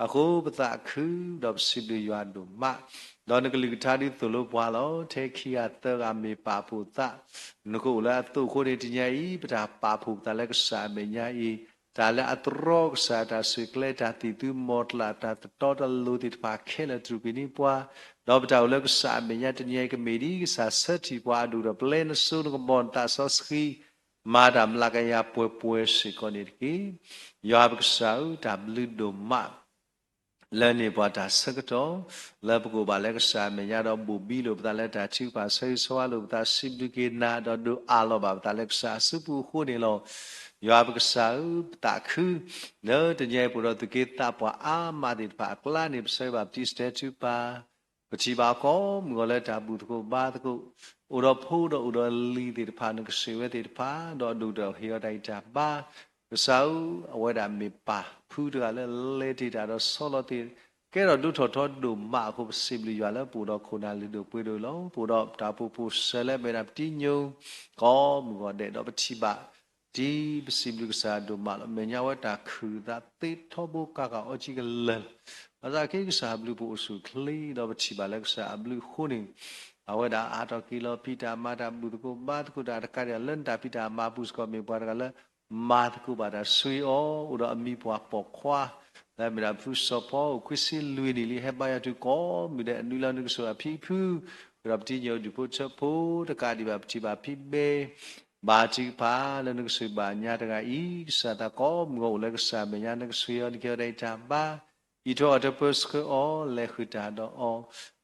အခုပတာခုတော့စီလူရွာတို့မဒေါ်နကလိကထာဒီသူလိုပွာလောထေခီယာတရမေပါပူတနကုလာတုခိုရတညာဤပတာပါဖူတလက်ကစားမေညာဤဒါလည်းအတရောကစားတာဆွေကလက်တာတီတူမော်လာတာတော်တလူတိဖာခဲလက်သူကိနီပွားတော့ပတောက်လက်ကစားမညာတညကမေဒီကစားဆက်တီပွားဒူရပလန်ဆုနကဘွန်တာဆော့စခီမာဒမ်လာကရပွေပွေစီကိုနေကီယောဘကစားဒါဘလူဒိုမလဲနေပွားတာစကတော့လဲပကိုပါလက်ကစားမညာတော့ဘူဘီလိုပတာလက်တာချူပါဆွေဆွာလိုပတာစီဒူကေနာတော့ဒူအာလောပါပတာလက်စားစုပူခိုနေလောယောဘကစားတာခုနော်တညေပူတော့တကေတာပွားအာမာဒီပါကလာနေပစေပါတီစတဲချူပါပချီပါကောမူလည်းတာဘူးတကိုဘာတကိုဥတော်ဖိုးတော့ဥတော်လီဒီတဖာနကစေဝဲဒီတဖာတော့ဒူတော်ဟီယတိုင်တာပါကစားအဝဲတာမေပါဖူးတကလည်းလေတီတာတော့ဆောလောတီကဲတော့ဒုထော်ထော်ဒူမာခုစီဘလီရွာလည်းပူတော့ခိုနာလီတို့ပွေလို့လောပူတော့တာပူပူဆဲလဲမေတာတီညုံကောမူတဲ့တော့ပချီပါဒီပစီဘလကစားဒူမာမညာဝတာခူတာတေထောဘကကအချီကလဲအစားကိကစားဘလူပူစုခလီတော့ပချီပါလက်စားဘလူခုနေအဝဒါအာတော်ကီလိုပီတာမာတာဘလူကိုဘာတကူတာတကရလန်တာပီတာမာပုစကောမေပွားကလည်းမာတကူပါတာဆွေအောဥတော်အမိပွားပေါ်ခွာဒါမြာဖုစပေါ်ကွစီလူနီလီဟဘယာတူကောမြတဲ့အနူလာနုဆိုအဖီဖူရပတိညိုဒီပုချဖို့တကဒီပါပချီပါဖိဘေဘာချီပါလနုဆွေပါညာတကဤစတာကောငိုလည်းကစားမညာနကဆွေရောဒီကြတဲ့တာပါဤတော့အတပစကောလေခတာတော့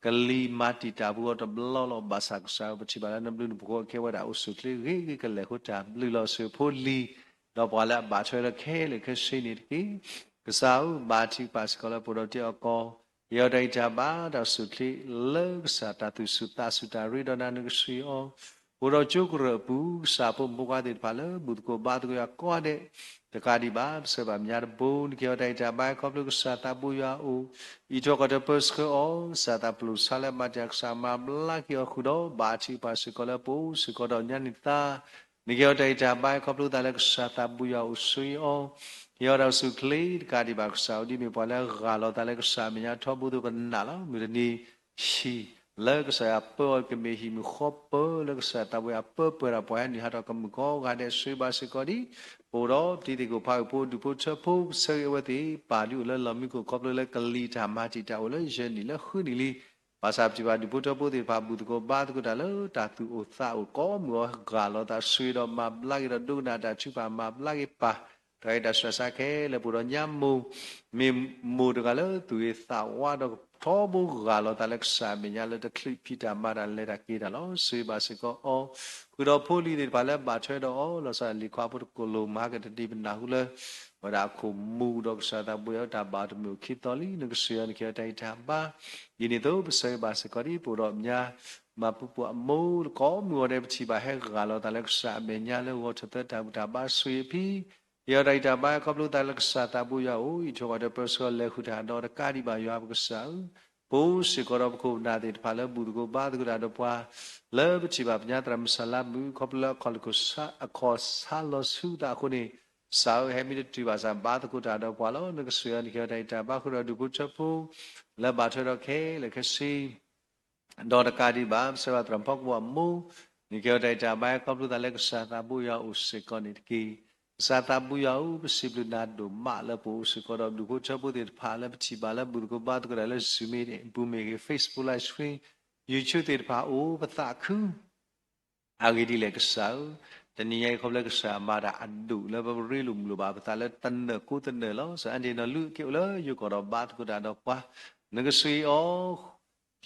ကလီမာတီတာဘူးတော့ဘလောလောဘာသာကစားပချီပါနဘလူဘကိုခဲဝဒါအုစုကလေးရေကလေခတာဘလူလောဆွေဖိုလီတော့ဘလာဘာချွဲခဲလေခရှိနေတယ်ကစားဘာချီပါစကောလပရိုတီအကောယောဒိုင်တာပါတော့စုကလေးလောကစားတာသူစုတာစုတာရီဒနာနကဆွေအောဘရောကျုကရပူစာပုံဘွားတဲ့ပါလဘုဒ္ဓကိုဘာတကိုရကောတဲ့တကာဒီပါဆဘာမြာဘုန်ကျော်တိုင်တာဘိုင်ကောပလုကစာတာဘူယာအိုဤတော့ကတပစကောစာတာပလူဆလမတက်ဆာမဘလာကီခုတော့ဘာချီပါစကောလပူစကောတော့ညနိတာနိကျော်တိုင်တာဘိုင်ကောပလုတလက်စာတာဘူယာအိုဆွေအောယောရဆုကလေးတကာဒီပါဆောဒီမြေပေါ်လဲဂါလောတလက်စာမြာထောဘူးတော့ကနာလောမြရနီရှိလက်စားပေါ်ကမေဟီမခေါ်ပေါ်လက်စားတဝဲပေါ်ပေါ်ပွားနေဟာတော့ကမကောကတဲ့ဆွေပါစကောဒီပိုတော့တီတီကိုဖောက်ဖို့ဒူဖို့ချဖို့ဆေဝတိပါလူလလမီကိုကောပလကလီတာမာတီတာဝလရနီလခုနီလီ ဘာသာပြပါဒီဘုတော်ဘုဒီဘာဘူးကိုဘာတကဒါလောတာသူဥသာဥကောမောဂါလောတာဆွေတော်မှာပလိုက်တော့ဒုနာတာချူပါမှာပလိုက်ပါတိုင်းတာဆွဆာခဲလေပူတော့ညမူမေမူတကလောသူရသာဝါတော့ထောဘူဂါလောတာလက်ဆာမညာလက်တခလိဖိတာမာတာလက်တာကေတာလောဆွေပါစကောအောခုတော့ဖိုလီတွေဘာလဲဘာထွဲတော့အောလောဆာလီခွာဖို့ကိုလိုမာကတတိပနာဟုလဲဝဒါခုမူတော့ဆာတာဘူရတာဘာတမျိုးခိတော်လီနကဆွေရနကေတိုင်တာပါဒီနေ့တော့ဆွေပါစကောဒီပူတော့ညာမပူပူအမိုးကောမူရတဲ့ပချီပါဟဲဂါလောတာလက်ဆာမညာလဲဝတ်တဲ့တာဘူတာပါဆွေဖီရဒိုက်တာဘာကပလူတလကစာတာဘူယာအိုဤချောကတဲ့ပစလေခုတာတော့ကာဒီဘာယာဘကဆာဘိုးစီကောရဘခုနာတဲ့ဖာလဘူကိုဘာဒကရာတော့ပွာလေဘချီဘာပညာတရမဆလာဘူကပလခလကုဆာအခေါ်ဆာလဆူတာခုနေစာဟဲမီတီဘာစာဘာဒကုတာတော့ပွာလောနကဆွေရနိခဒိုက်တာဘာခုရဒုကုချပူလေဘာထရခဲလေခစီတော့ကာဒီဘာဆဝတရမ်ပေါကဝမူနိခဒိုက်တာဘာကပလူတလကစာတာဘူယာဥစေကောနိတကီSata buya u possible na do mala po se ko do du ko chapo de phala pchi bala bu ko ba ko la sume de bu me ke Facebook live stream YouTube de pha o pata khu agi di le ka sa tani yai khop le ka sa ma da adu le ba ri lu lu ba pata le tan ne ko tan ne lo sa ande no lu ke le yu ko do ba ko da do pa ne ka sui o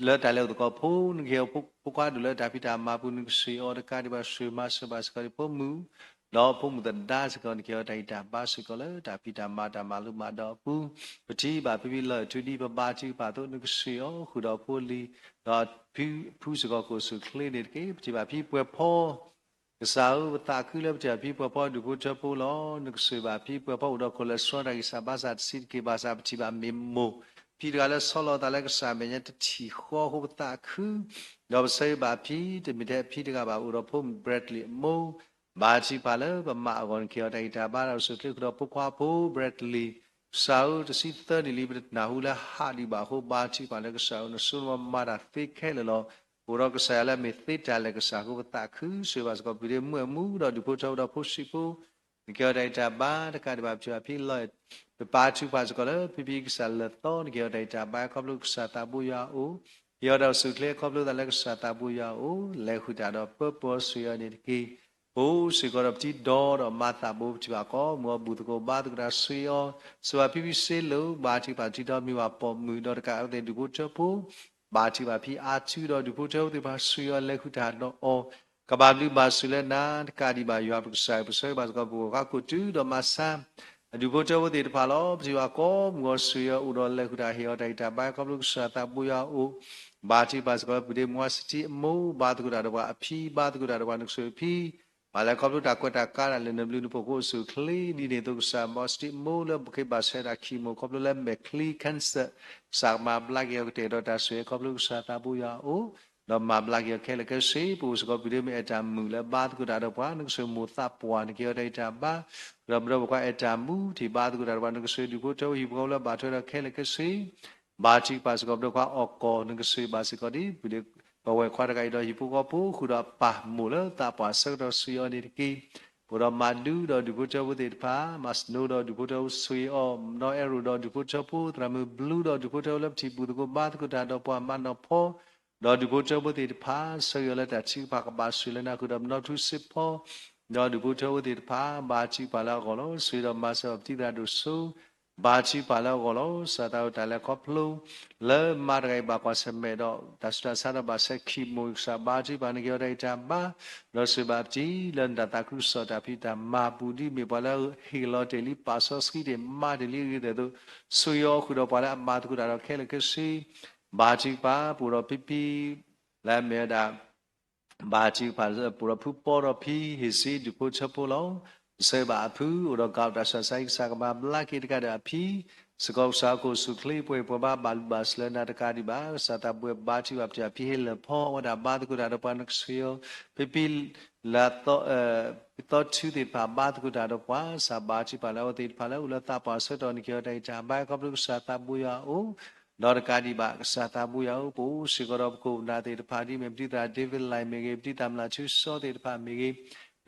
le ta le ko phu ne ke phu kwa du le da pi ta ma bu ne sui o da ka di ba sui ma sa ba sa ka po muလောဖုံမတဒါစကောနကေတိုင်တာပါစကောလေတာပိတာမာတာမာလူမာတော့ဘူးပတိပါပိပိလောသူဒီပပါတိပါတော့နုစီယောခုတော့ဖိုလီတော့ဖူးစကောကိုစုခလင်းနေကေပတိပါပိပွဲဖောကစားဥပတာခုလေပတိပိပွဲဖောဒုကိုချပိုလောနုစီပါပိပွဲဖောတော့ကိုလေစောဒိုင်စာဘာသာစစ်ကေဘာသာပတိပါမေမိုpuis de la solo da la sa me net ti kho ho ta khu do se ba phi de mi de phi de ga ba u ro phom Bradley mo ba chi pa le ba ma gon kyo dai ta ba ro su kli ko pu kwa phu Bradley sau de si ta ni li na hu la ha li ba ho ba chi pa le ga sau no su ma da fe khe le lo u ro ga sa la me fe ta le ga sa ko ta khu su ba ko bi de mu do du phu chau do phu si phu kyo dai ta ba de ka de ba phi phi lo ba chu ba ko le phi phi sa le to kyo dai ta ba ko lu sa ta bu ya o yo do su kle ko lu da le sa ta bu ya o le khu ta do pu su ya ni ki bố sự có đập chỉ đo đó mà ta bố chỉ bà có mua bút có ba được ra suy so phi sẽ lâu ba chỉ đó mi bà bỏ mười đó cả để được bố cho bố ba chỉ bà phi a chữ đó được bố cho thì bà suy lấy khu thản đó các bạn đi bà suy lên na cả đi bà yêu bức sai bà có bố các cô chữ đó mà sam được bố cho thì bà lo chỉ bà có mua suy u đó lấy khu thản hiểu đây ta ba có lúc sa ta bố ya u ba chỉ bà có bữa đêm mua chỉ mua ba được ra đó bà phi ba được ra đó bà được suy phi mà lại có lúc đã quay đã cả là lên blue bộ cô sự clean đi đến tôi sa must mo là cái bà sẽ đã khi mo có lúc lên mẹ clean cancer sa mà black yêu cái đó ta sẽ có lúc sa ta bùi à ô đó mà black yêu cái là cái sĩ bùi có video mẹ chạm mù là ba tôi đã được quá nó sự một ta buồn kia đây chạm ba rồi đâu qua chạm mù thì ba tôi đã được nó sự đi cô cháu hiểu câu là ba tôi đã cái là cái sĩ ba chỉ ba có được qua oko nó sự ba sẽ có đi video và quay qua cái đó thì phụ có phụ khu đó pa mù lỡ ta pa sắc đó suy ở đây kia phụ đó mà đu đó được phụ cho phụ thì pa mà snow đó được phụ cho suy ở nó arrow đó được phụ cho phụ rồi mà blue đó được phụ cho lớp chỉ phụ được ba cái đó pa mà nó po đó được phụ cho phụ thì pa suy ở đây ta chỉ pa cái ba suy lên nào khu đó nó thu xếp po đó được phụ cho phụ thì pa ba chỉ pa là gọi nó suy đó mà sao chỉ ra được số ba chi pa la go lo sa ta ta la ko plu le ma gai ba kwa se me do ta sta sa da ba se khi mo sa ba chi ba ne gyo dai ta ba lo se ba chi len da ta kru so ta phi ta ma pu di me ba la hi lo de li pa so ski de ma de li de do su yo khu do pa la ma tu da ro khe le ke si ba chi pa pu ro pi pi la me da ba chi pa pu ro phu po ro phi hi si du ko cha po lo se ba phu ro ka ta sa sai sa ba bla ki ka da phi se ko sa ko su kli pwe po ba ba sle na ta ka di ba sa ta pwe ba chi ba phi le pho wa da ba ko da pa nak sio pi la to chu de ba ko da pa sa ba chi pa la te pa la u la ta pa se to ni kyo dai cha ba ko lu sa ta bu ya o Lord Kadi ba sa ta bu ya o po se ko ro ko na te pa di me pti ta David lai me ge pti tam la chu so te pa me ge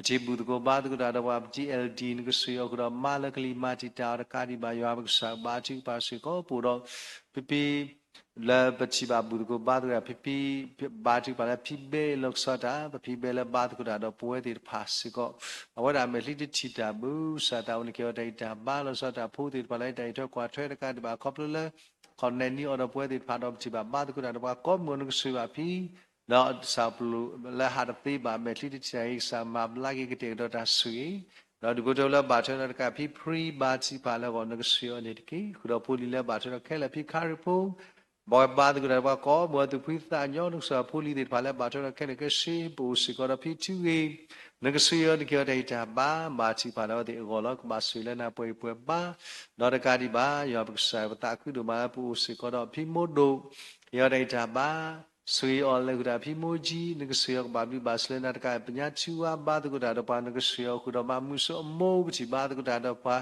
chỉ bút có ba thứ đó là GLD cái sự ở đó mà là cái mà chỉ ta là cái đi bao nhiêu cái sao ba chữ ba sự có bút đó pp la bachi ba bu ko ba da pipi ba ti ba la pibe lok sa da pibe la ba ko da do pwe ti pha si ko awa da me li ti chi da bu sa da un ke dai da ba lo sa da phu ti ba lai dai tho kwa thwe da ka ba ko plo la kon ne ni order pwe ti pha do chi ba ko da ba ko mo no su ba phi no sa plu la ha da ti ba me li ti chai sa ma la ki te do da sui no du ko do la ba thwe da ka phi free ba chi ba la ko no su yo ni ki ku do phu li la ba thwe da khe la phi kha ri phu boy ba du da ba ko mo tu phi ta nyo no sa phu li ti ba la ba thwe da khe le ke si bu si ko da phi tu ge no su yo ni ke dai da ba ma chi ba la ti ko lo ba su le na pwe pwe ba no da ka di ba yo ba sa ba ta ku do ma pu si ko da phi mo do yo dai da ba sui all le guda phi moji ne sui ba bi ba sle na ka pnya chua ba de guda da pa ne sui ku da ma mu so mo bi ba de guda da pa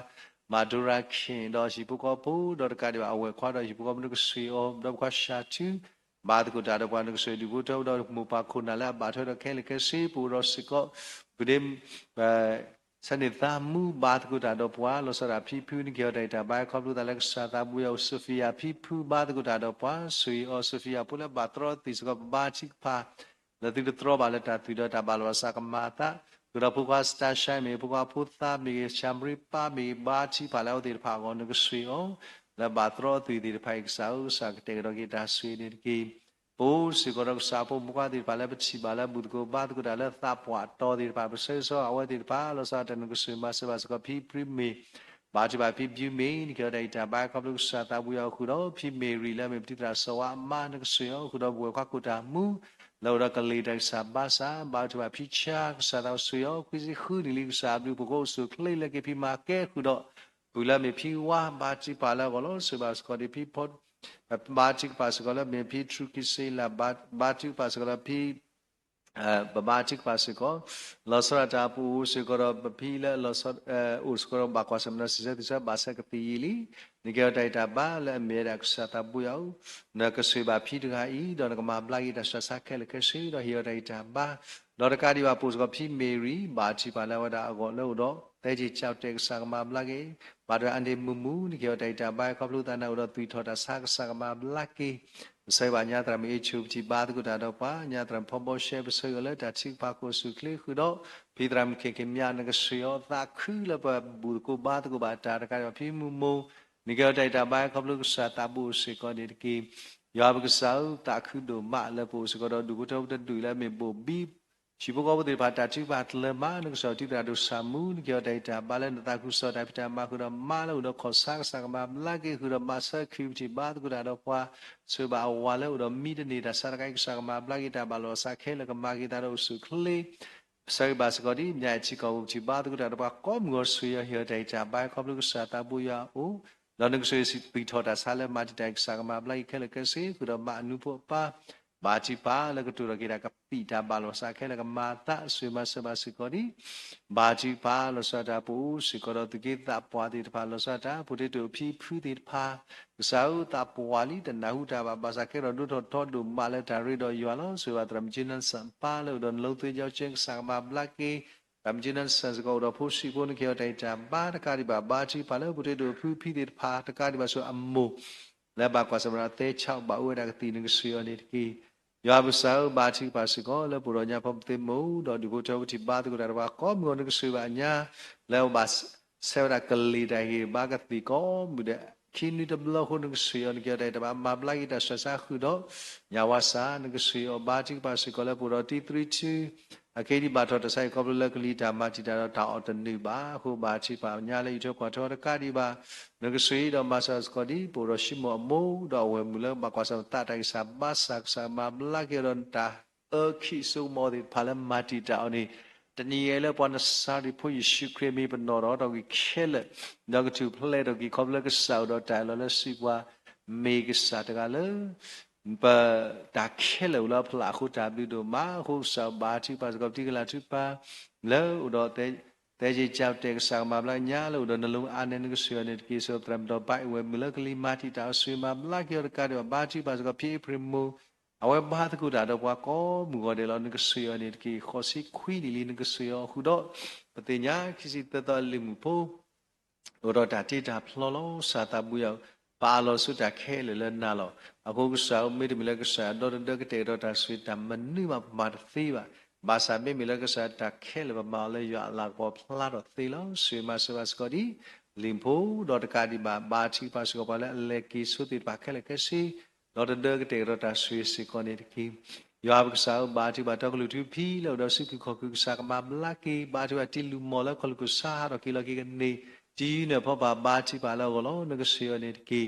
ma dura khin do shi pu ko pu do ka de ba awe khwa do shi pu ko ne sui o do kwa sha chu ba de guda da pa ne sui di bu do do mu pa khu na la ba tho do khe le ke si pu ro si ko bu demสนิทตามูบาดกุดาดอปวาลสระพิพูนิเกียวไดตาบายครอบลูตาเล็กสาตาบุยอโซฟียาพิพูบาดกุดาดอปวาสุยอโซฟียาปุละบาตรอติสกบาชิกพาละติดตรอบาลตาตุดตาบาลวสากมาตากุดาปุกาสตาชัยเมปุกาพุตตามีชัมริปามีบาชิพาลาวติพากอนกสุยอละบาตรอตุติพาอิกสาวสักเตกรกิตาสุยนิกีปูสิกรกสาปุมุกาติพาลาบชิบาลาบุตรโกบาตกุดาละตาปวาตอติพาเปเซโซอวติพาลสาตนกสุยมาสบาสกพิพริเมบาจิบาพิบิวเมนิเกไดตาบายคับลุกสาตาบุยอคุโดพิเมรีละเมปติตราสวามานกสุยอคุโดบุควากุตามูลาวรกลีไดสาบาสาบาจิบาพิชาสาตาสุยอคุซิคุนิลิกสาบลุปโกสุคลีละเกพิมาเกคุโดบุละเมพิวาบาจิปาละกอลสบาสกอดิพิพอดบาจิกปาสกอลเมพิทรุกิเซลาบาจิกปาสกอลพิบาจิกปาสกอลอสระตาปูสกอรพิละลอสอุสกอรบากวาสมนาสิเซติสบาสกติยิลีนิเกอไดตาบาละเมรักษาตาบุยาวนักสุบาพิดกาอีดอนกมาบลากีดัสสะเคลเคซีดอฮิอไดตาบาดอรกาดิวาปูสกอพิเมรีบาจิปาละวดาอโกโลดอแต่จิเจ้าเตกสักมาบลากีบาดอันเดมุมูนิเกอไดตาบาคอบลูตานาอุดตุยทอดาสักมาบลากีใส่บาญาตรามเอชูจิบาดกุดาดอปาญาตรามพอมเชบเซกเลตัดชิกปาโกสุคลีคือดอพิตรามเคเคมยานกสุยอตาคือละบาบุโกบาดกุบาตารกาพิมุโมนิเกอไดตาบาคอบลูกสาตาบุเสกอเดกียาบกสาวตาคือโดมาละปูสกอดดูกุตอดดุละเมโบบีชิบกอบติบาตาชิบาตเลมานกสาวติดาดุสามูนิเกอไดตาบาเลนตาคุสอดาพิตามาคือมาละอุดขอสักมาลาเกคือมาสักคือจิบาดกุดาดอปาสุบาวาเลอุดมีดนีดาสารกายสักมาบลากิตาบาลอสักเคลกมากิตาโรสุคลีใส่บาสกอดีใหญ่ชิกอจิบาดกุดาดอปาก็มงสุยเฮียไดตาบาคอบลูกสาตาบุยาโอลอนกสุยสิปิทอดาสาเลมาจิตาสักมาบลากิเคลกซีคือมาอนุปปาบาจิปาแล้วก็ตุรกีรักปีตาบาลวสักเคลกมาตาสุมาสบาสกอดีบาจิปาลสตาปูสิกอดตุกิตาปวาติพาลสตาปุติตุพีพูติพาสาวตาปวาลีตนาหูตาบาสักเครดุทอดุมาเลตาริดอยลสุวัตรมจินันสัมปาเลอุดนโลตุเจ้าเจงสักมาบลากีรมจินันสันสกอดผู้สิกุนเกียวไดจามบาตะการิบาบาจิปาเลปุติตุพูพีติพาตะการิบาสุอัมมุและบากวาสมราเตชาวบาอุดากตีนึงสุยอนิกียาบุษาวบาจิปาสิกอและปุรญาพมเตมูดอดิกุเจ้าจิบาตุกุดารวาก็มงนึกสุวาญาแล้วบาเซวรากลีไดฮีบากติก็มุเดคินิตบลอคนนึกสุยอนิเกไดตบามาบลากิตาสะสะคือดอยาวาสานึกสุยอบาจิปาสิกอและปุรติตริชิအကေဒီဘာတော်တဆိုင်ကောပလကလီတာမာတီတာတာအော်တနိဘာခုဘာချိပါညာလေထောကွာထောကဒီဘာနဂဆွေတော်မဆတ်ကောဒီပိုရရှိမောမိုတော်ဝဲမူလဘကွာစတတိုင်ဆာဘတ်ဆာဆာမဘလာကေရန်တာခိဆုမောဒီဖလမာတီတာအိုနီတနီရဲလပေါ်နစာဒီဖိုယရှိခရမီပနော်တော်ကြီးခဲလက်နောက်ကတူဖလဲတော်ကြီးကောပလကဆောတော်တိုင်လောလစီကွာမေကစာတကလည်းปะตาเคลอุลาพลาขุตาบิโดมาขุสาบาทิปัสกอบติกลาทิปาแล้วอุดอเตจิเจ้าเตกสังมาบลาญาแล้วอุดนลุงอาเนนกสุยเนตกิโซตรัมดอไปเวมิลกลิมาติตาสุยมาบลาเกอรกาดบาทิปัสกอบพิพริมูเอาไว้บาตกุดาดอกว่าก็มุกอเดลอนกสุยเนตกิขอสิควีลิลินกสุยขุดอปะเตญาคิสิตตอลิมุโพอุดอตาติตาพลอลอสาตาบุยา ပါလောစုတာခဲလေလနာလောအခုကစားမေတ္တမီလကစားတော့တဲ့ကတဲ့တော့တာဆွေတာမနိမမာသေးပါဘာသာမေမီလကစားတာခဲလေမာလေရလာကောဖလာတော့သေးလောဆွေမဆဝစကဒီလင်ဖိုတော့တကဒီဘာချီပါစကပါလေလေကီစုတိပါခဲလေကစီတော့တဲ့ကတဲ့တော့တာဆွေစီကောနေတကီယောဘကစားဘာချီဘာတော့ကလူတူဖီလို့တော့စုကခေါ်ကူစားကမမလာကီဘာချီဘာတီလူမော်လခလကူစားတော့ကီလကီကနေจีเนี่ยพอบ้าจีบ้าแล้วก็แล้วนึกเสียเนี่ยกี่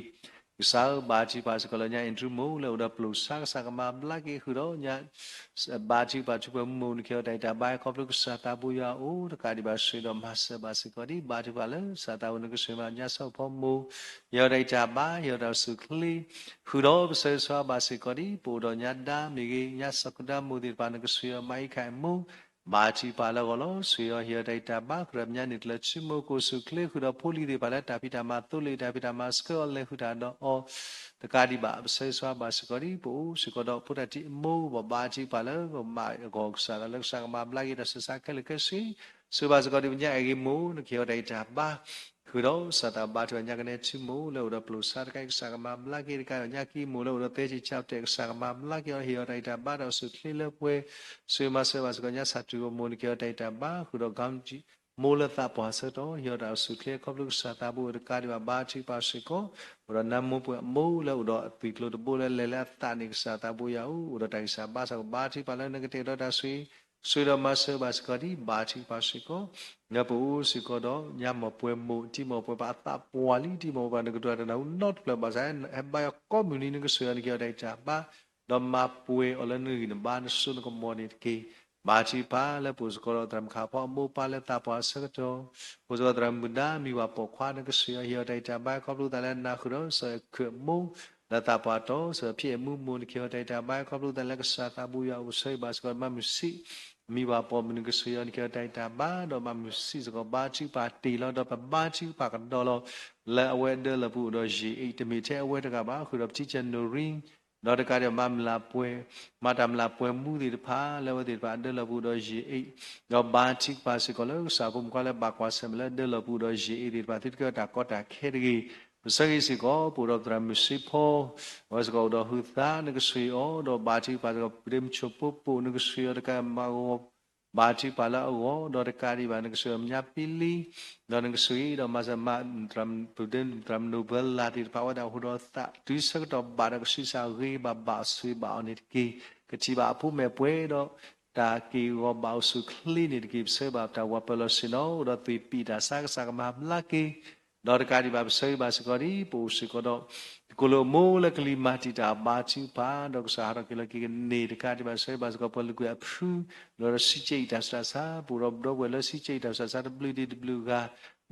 สาวบ้าจีบ้าสก็แล้วเนี่ยอินทรูมูแล้วเราปลูกสร้างสร้างมาลักกี่คือเราเนี่ยบ้าจีบ้าจีบ้ามูนเกี่ยวกับบ้าครอบครัวสตาบุยาโอ้ตะการที่บ้าสวยดอมาสบ้าสก็ดีบ้าจีบ้าแล้วสตาบุนึกเสียมาเนี่ยสาวพ่อมูเยอะได้จ้าบ้าเยอะเราสุขลีคือเราเสียสาวบ้าสก็ดีปูดเนี่ยดามีกี่เนี่ยสักดามูที่บ้านนึกเสียไม่ขายมูဘာချီပါလာကလောဆွေရဟရဒိုက်တာဘာခရမြနိတလချီမိုကိုစုကလေခရဖိုလီဒီပါလာတာပိတာမသုလေတာပိတာမစကောလေခူတာတော့အောတကာဒီဘာဆေဆွာဘာစကောဒီပိုစကောတော့ပုတတိမိုးဘာချီပါလာကမာကောဆာလက်ဆာမဘလာရစစကလေကစီစုဘာစကောဒီညအဂီမိုးနခေရဒိုက်တာဘာคือเราสัตว์บาดวันยากเนี่ยชิมูแล้วเราปลุกสัตว์ใกล้สักมาลักกี้กันยากีมูแล้วเราเตจิชาวเตกสักมาลักกี้เราเหี่ยวได้แต่บ้าเราสุดที่เลือกเว้ซื้อมาสกันยาสัตว์ตัวมูลเกี่ยวได้แต่บ้าคือเรากำจีมูลตาปัสสาวะเหี่ยวเราสุดที่ครบลูกสัตว์บุรุษการว่าบ้าชีปัสสิโกเรานำมูแล้วเราติดลูกบุรุษเล่ตานิกสัตว์บุยาเราได้สัตว์บ้าชีปัสแล้วนึกถึงเราได้ဆွေရမဆဘစကဒီဘာချီပါရှိကိုညပူစီကိုတော့ညမပွဲမှုတိမပွဲပါတာပွာလီတိမဘာနကတော့တော့ not ပလဘာဆိုင်ဘိုင်ကွန်မြူနီနကဆွေရနကြတဲ့ချာပါတော့မပွဲအလနီနဘာနဆုနကမောနီကေဘာချီပါလေပူစကိုတော့တမ်ခါဖောမူပါလေတာပွားစကတော့ပူစကတမ်ဘဒမီဝပေါ်ခွာနကဆွေရတဲ့ချာဘာကောလူတလည်းနာခရောဆခွမူလတာပါတော့ဆဖြစ်မှုမူနခေတဲ့ချာဘာကောလူတလည်းကစားတာဘူးရဦးဆေဘစကမမရှိมีว่าพอมันก็เสียนี่ก็ได้แต่บ้าดอกมันสิสก็บ้าชิปาตีแล้วดอกบ้าชิปากันดอกแล้วและเอาไว้เดินละผู้ดอกจีไอแต่มีแค่เอาไว้ตะกับบ้าคือดอกที่จะนูริงดอกตะการเดียวมาลาป่วยมาทำลาป่วยมูดีพาแล้วว่าดีพาเดินละผู้ดอกจีไอดอกบ้าชิปาสิก็แล้วสาวผมก็แล้วบากว่าเสมอเดินละผู้ดอกจีไอดีพาที่ก็ตะก็ตะแค่ดีสกิสิก็ผู้ดอกตรามสิพอว่าสก็ดอกหุตานึกสุยอ๋อดอกบ้าชิปาก็เริ่มชบปุ๊นึกสุยตะการมาဘာချီပါလာအောဒေါ်ကာရီဘာနကဆွေမြပီလီဒေါ်နကဆွေဒေါ်မဇမဒရမ်ပူဒင်ဒရမ်နိုဘယ်လာတီပါဝဒါဟူဒေါ်တာတူစကတော့ဘာရကရှိစာရီဘာဆွေဘာနိကီကချီဘာဖူမဲပွဲတော့တာကီဝဘာဆုခလီနိကီဆေဘာတာဝပလစနောဒေါ်ပီပီတာဆာကဆာကမလာကီဒေါ်ကာရီဘာဆေဘာစကရီပူစကတော့ကိုလိုမိုးလကလီမာတီတာဘာချီပါဒေါက်ဆာရကလကီနေတကာဒီဘာဆေဘာစကပလကွေဖူလောစီချေတာဆာဆာပူရောဘဝလစီချေတာဆာဆာ WDW က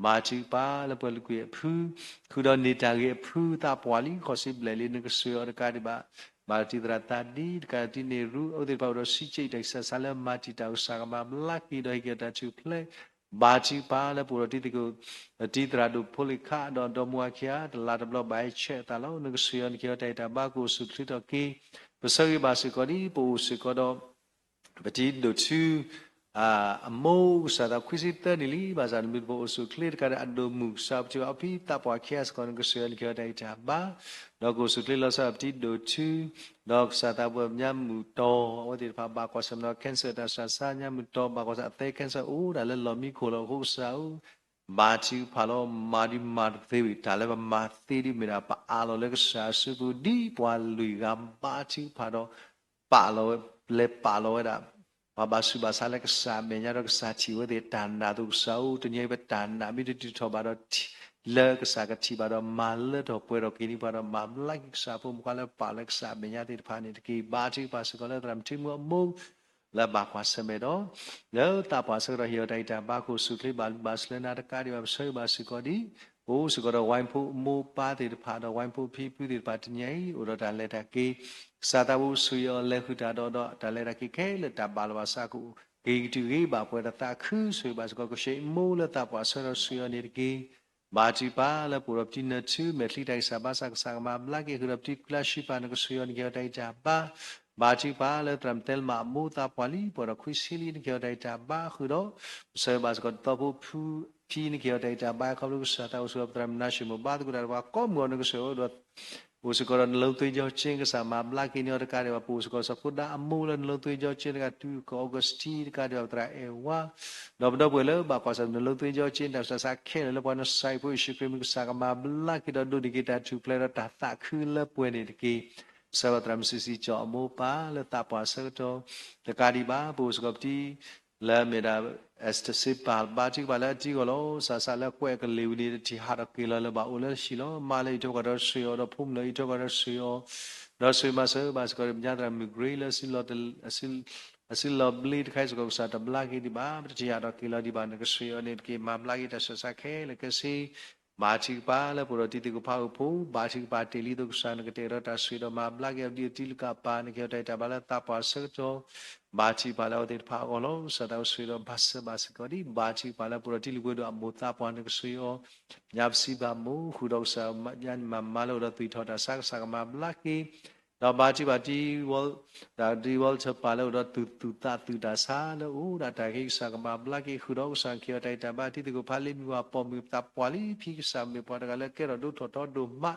မာချီပါလပလကွေဖူခုတော့နေတာကေဖူတာပွာလီခေါ်စီဘလေလီနကဆွေရကာဒီဘာမာတီဒရတာဒီကာတီနေရူအိုဒီပါရောစီချေတာဆာဆာလမာတီတာဆာကမလာကီဒိုကေတာချူဖလေဘာချီပါလေပူရတိတကိုတိတရာဒုဖိုလိခါဒေါ်မွာခ ्या တလာတဘလဘိုင်ချက်တလောနကဆွေယန်ကေတိုင်တာဘာကိုစုခရတကေပစရိဘာစကောဒီပူစကောတော့ပတိဒုချူအမောစာဒခွစီတနီလီဘာဇန်မီဘောစုခလစ်ကာအဒိုမူဆပ်ချူအပိတပွားခ ्या စကောနကဆွေယန်ကေတိုင်တာဘာတော့ကိုစုခလစ်လောဆပ်တိဒုချူတော့စာတာဘညမူတော်ဝတိဖာဘာကောဆမ်နော်ကင်ဆာတာဆာဆာညမူတော်ဘာကောဆာအသေးကင်ဆာအိုးဒါလည်းလော်မီခိုလောဟုတ်ဆာဘာချီဖာလောမာဒီမာသေးဝီဒါလည်းမာသေးဒီမီရာပါအာလောလည်းဆာစုဘူးဒီပွာလူကဘာချီဖာတော့ပါလောလေပါလောဒါဘာစုဘာဆာလည်းဆာမညာတော့ဆာချီဝတဲ့တန်နာသူဆာဦးတညိပဲတန်နာမိတိထောဘာတော့လေကစားကတိပါတော့မာလတော့ပွဲတော့ကိရိပါတော့မာလိုက်စားဖို့မကလည်းပါလက်စားမညာတဲ့ဖာနေတကီဘာတိပါစကလည်းတရမ်တိမမို့လာဘာခွာစမေတော့လောတာပါစရဟီတိုင်တာဘာကိုစုခလိဘာစလနာတကာဒီဘာဆွေဘာစကောဒီဟိုစကတော့ဝိုင်းဖို့မိုးပါတဲ့ဖာတော့ဝိုင်းဖို့ဖီးပြတဲ့ပါတညိဥရတာလက်တကေစာတဘူးဆွေရလက်ခုတာတော့ဒါလက်တကေခဲလက်တာဘာလဘာစာကူဂေတူဂေဘာပွဲတာခူးဆွေဘာစကောကိုရှိမိုးလက်တာပါဆရဆွေရနေတကေဘာချီပါလေပူရပတိနချူမေထလီတိုင်ဆာဘာဆာကဆာမမလာကေခရပတိကလရှိပါနကဆွေယန်ကေတိုင်ချာပါဘာချီပါလေတရမ်တယ်မာမူတာပွာလီပရခွီစီလီကေတိုင်ချာပါခူတော့ဆေဘာစကတော့ဘူဖူ พี่นี่เกี่ยวแต่บ้านเขาลูกสาวเราสุขภาพน่าชิมบ้านกูได้ว่าก็มัวนึกเสียวด้วยผู้สุขภาพเราตัวเจ้าเชงก็สามารถลักกินยอดการว่าผู้สุขภาพสัพพุดาอมูลเราตัวเจ้าเชงก็tuก็ออกัสตีการว่าตราเอว่าดอกดอกเวลบางคนสามเราตัวเจ้าเชงแต่สักสักแค่แล้วพอนั้นใส่ผู้สุขภาพก็สามารถลักกินดอกดูดีกินแต่ทุกเพลย์ตัดตัดขึ้นแล้วป่วยนี่กี่สวัสดิ์รำสิจอมูป้าแล้วตาปัสสาวะแล้วการดีบ้าผู้สุขภาพที่แล้วมีดาเอสเตสิปาลบาจิกบาลจิกโลสาสาลกวยกันเลวนี่ที่หารักกิลแล้วบ่าวเลยสิโลมาเลยทุกคนรู้สึกว่าพุ่มเลยทุกคนรู้สึกว่าเราสึกมาสึกบาสก็มีญาติมิกรีแล้วสิโลเดลสิโลบลีดใครสักคนสัตว์บลากิดีบ้าที่หารักกิลดีบ้านก็สิโอเนี่ยที่มาบลากิแต่สักแค่แล้วก็สิบาจิกบาแล้วปกติที่กูพาอุปูบาจิกบาที่ลีดุกสันก็เทระตัสิโลมาบลากิเอาดีที่ลูกปานก็เอาแต่บาลตาปัสสาวะบาจิปาลาอุติพากอลสตาวสุยโรบัสบัสกอดีบาจิปาลาปุรติลิกุโดอมุตาปานกสุยโอญาบสิบามูขุดอกสายันมามาโลดตุยทอดาสักสักมาบลักกีดาบาจิบาจิวอลดาดีวอลชปาลาอุดตุตาตุดาสาลอูดาตากิสักมาบลักกีขุดอกสังเคียวไตตาบาติติกุพาลิมิวาปอมิตาปวาลิพิกสามิปานกาลเกรดุทอดดูมา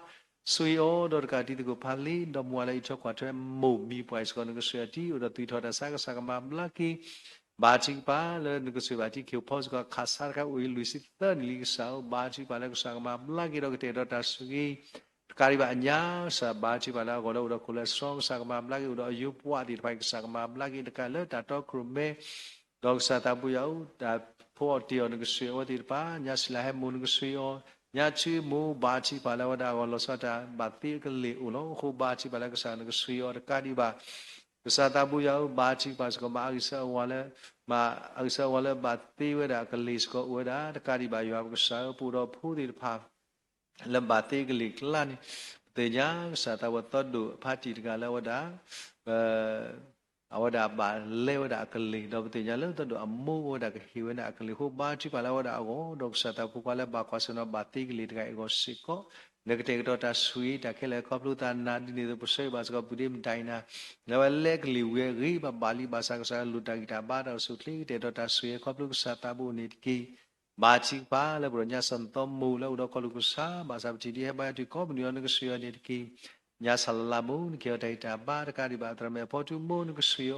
สุยโอดอร์กาติติกุพาลิดอมัวไลชกว่าเทมูมีปอยสกอนกสุยติอุดตุยทอดาสักสักมาบลักกีบาจิปาลนกสุยบาจิเขียวพอสก็ขาสารก็อุยลุสิตนิลิกสาวบาจิปาลก็สักมาบลักกีดอกเตดอตาสุยการิบาอัญญาสบาจิปาลก็เราอุดคุเลสองสักมาบลักกีอุดอายุปวาดิไปสักมาบลักกีตะการเลตาตอกรุเมดอกสัตบุยาวตาพอเตียนกสุยวดิปาญาสลาเฮมุนกสุยญาชิมูบาจิปาลาวดากอลสตาบาติกเลอุโลโคบาจิปาลก็สักกสุยอการิบากษัตริย์บุญยาวบาจิปัสก็มาอิสระวันละมาอิสระวันละบาติเวดากลิสก็เวดาการิบายาวกษัตริย์ปูรผู้ดิภาและบาติกลิกลันเตียงกษัตริย์วัตถุพาจิตกาลวดาอวดาบาเลวดากลิดอกเตียงเลวตัดอมูวดากฮิวนะกลิโคบาจิปาลาวดาโกดอกษัตริย์ผู้กาลบากวาสนาบาติกลิดกาเอโกสิโกนักเตะก็ตัดสุยแต่แค่เล็กครอบครัวตานาดินตัวผู้ชายบาสก็บุรีมไทยนะแล้วเล็กลิวเรีบบาลีบาสก็สารลุตากิตาบาเราสุดที่เตะตัดสุยครอบครัวสัตบุนิดกีบาจิปาแล้วบุญญาสันตมูแล้วอุดรคลุกุสาบาสจิดีให้บาที่ครอบครัวนึกสุยนิดกีญาสัลลามุนเกี่ยวกับตาบาตการิบาตระเมพอจุมุนนึกสุย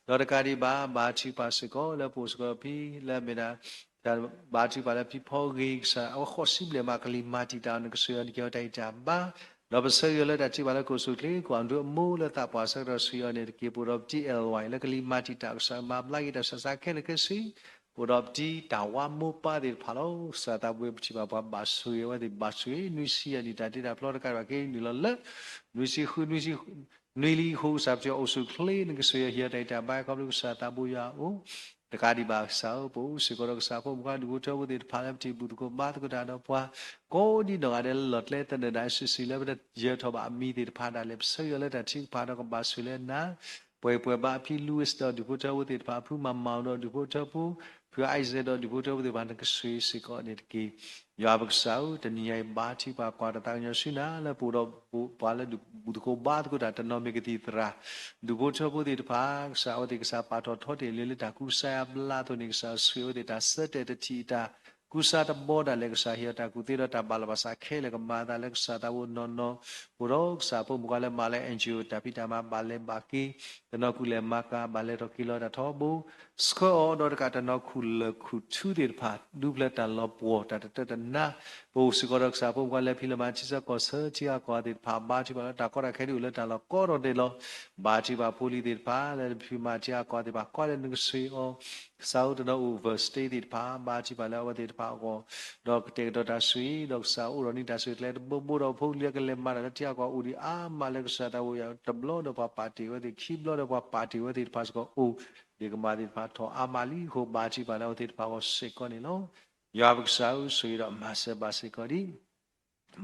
ดอกการิบาบาจิปาสก็แล้วผู้สก็พี่แล้วเมื่อบาจิปาลพี่พ่อกิกษาเอาข้อสิบเลมากลิมาติตานกสุยนเกี่ยวกับจับบ้าเราไปซื้อแล้วแต่จิปาลกุสุลีกวนดูมูแล้วตาปัสสาวะสุยเนี่ยกี่ปุรบจีเอลวายแล้วกลิมาติตาสมาบลากิตาสักแค่เล็กสิปุรบจีตาวามูปาดิพาโลสัตว์เวบจิปาปาบาสุยว่าดิบาสุยนุสีอันนี้แต่ที่เราพลอดกันว่าเกี่ยนี่ละเละนุสีนุลีหูสับจะอุสุคลีนกสุยเฮียได้แต่บ้าเขาลูกสัตว์บุยาโอตะการดีบาสาวปูสิกรกสาวปูมุขดูเจ้าบุตรพาเลมทีบุตรก็มาตก็ได้ดอกว่าก็ดีดอกอะไรหลอดเล่ตันเดได้สิเลบได้เยอะทบามีดีพาได้เล็บเสียเลยแต่ทิ้งพาดอกบาสุเลนะป่วยบาพี่ลูอิสดอดูเจ้าบุตรพาผู้มาเมาดอดูเจ้าปูเพื่อไอเซดอดูเจ้าบุตรบ้านก็สุยสิก็เนี่ยกี่ยาบักสาวแต่นี่ไอ้บาที่ปากวาดตั้งยาสินะแล้วปูดอปูปาเลบุตรก็บาตก็ได้แต่นอมิกติตระดูเจ้าบุตรพาสาวที่กษาปาทอทอดเลี้ยตากุศลบลาตัวนี้กษาสุยที่ตาเสด็จที่ตากุศลตบอดาเล็กษาเฮียตากุติระตาบาลภาษาเคเลกมาตาเล็กษาตาวุนนนปุโรกษาปุมุกาเลมาเลเอ็นจิโอตาพิตามาบาเลบากีตนกุเลมากาบาเลโรกิโลตาทอบูสโคอดอร์กาตนกุลคุชูดิรพาดูเบลตาลบวตาตนาปูสกอรักษาปุมุกาเลพิลมาชิสกอเซจิอากอดิรพาบาจิบาตากอระเคดิอุเลตาลกอรเดโลบาจิบาพูลิดิรพาเลพิมาจิอากอดิบากอเลนึกซีโอสาวตนอูเวอร์สเตดิรพาบาจิบาเลวดิรพาโกดอกเตกดอตาสุยดอกสาวอุรนิตาสุยเลบุรพูเลียกเลมาแล้วที่อากออุริอามาเลกษาตาวุยตบโลดปาปาติวดิคีบโลดปาปาติวดิรพาสกออูဒီကမာဒီဖာထောအာမာလီဟိုဘာချီပါလောတိတပါဝစေကောနေလောယာဘကဆာဥဆွေရမဆဘာစေကောဒီ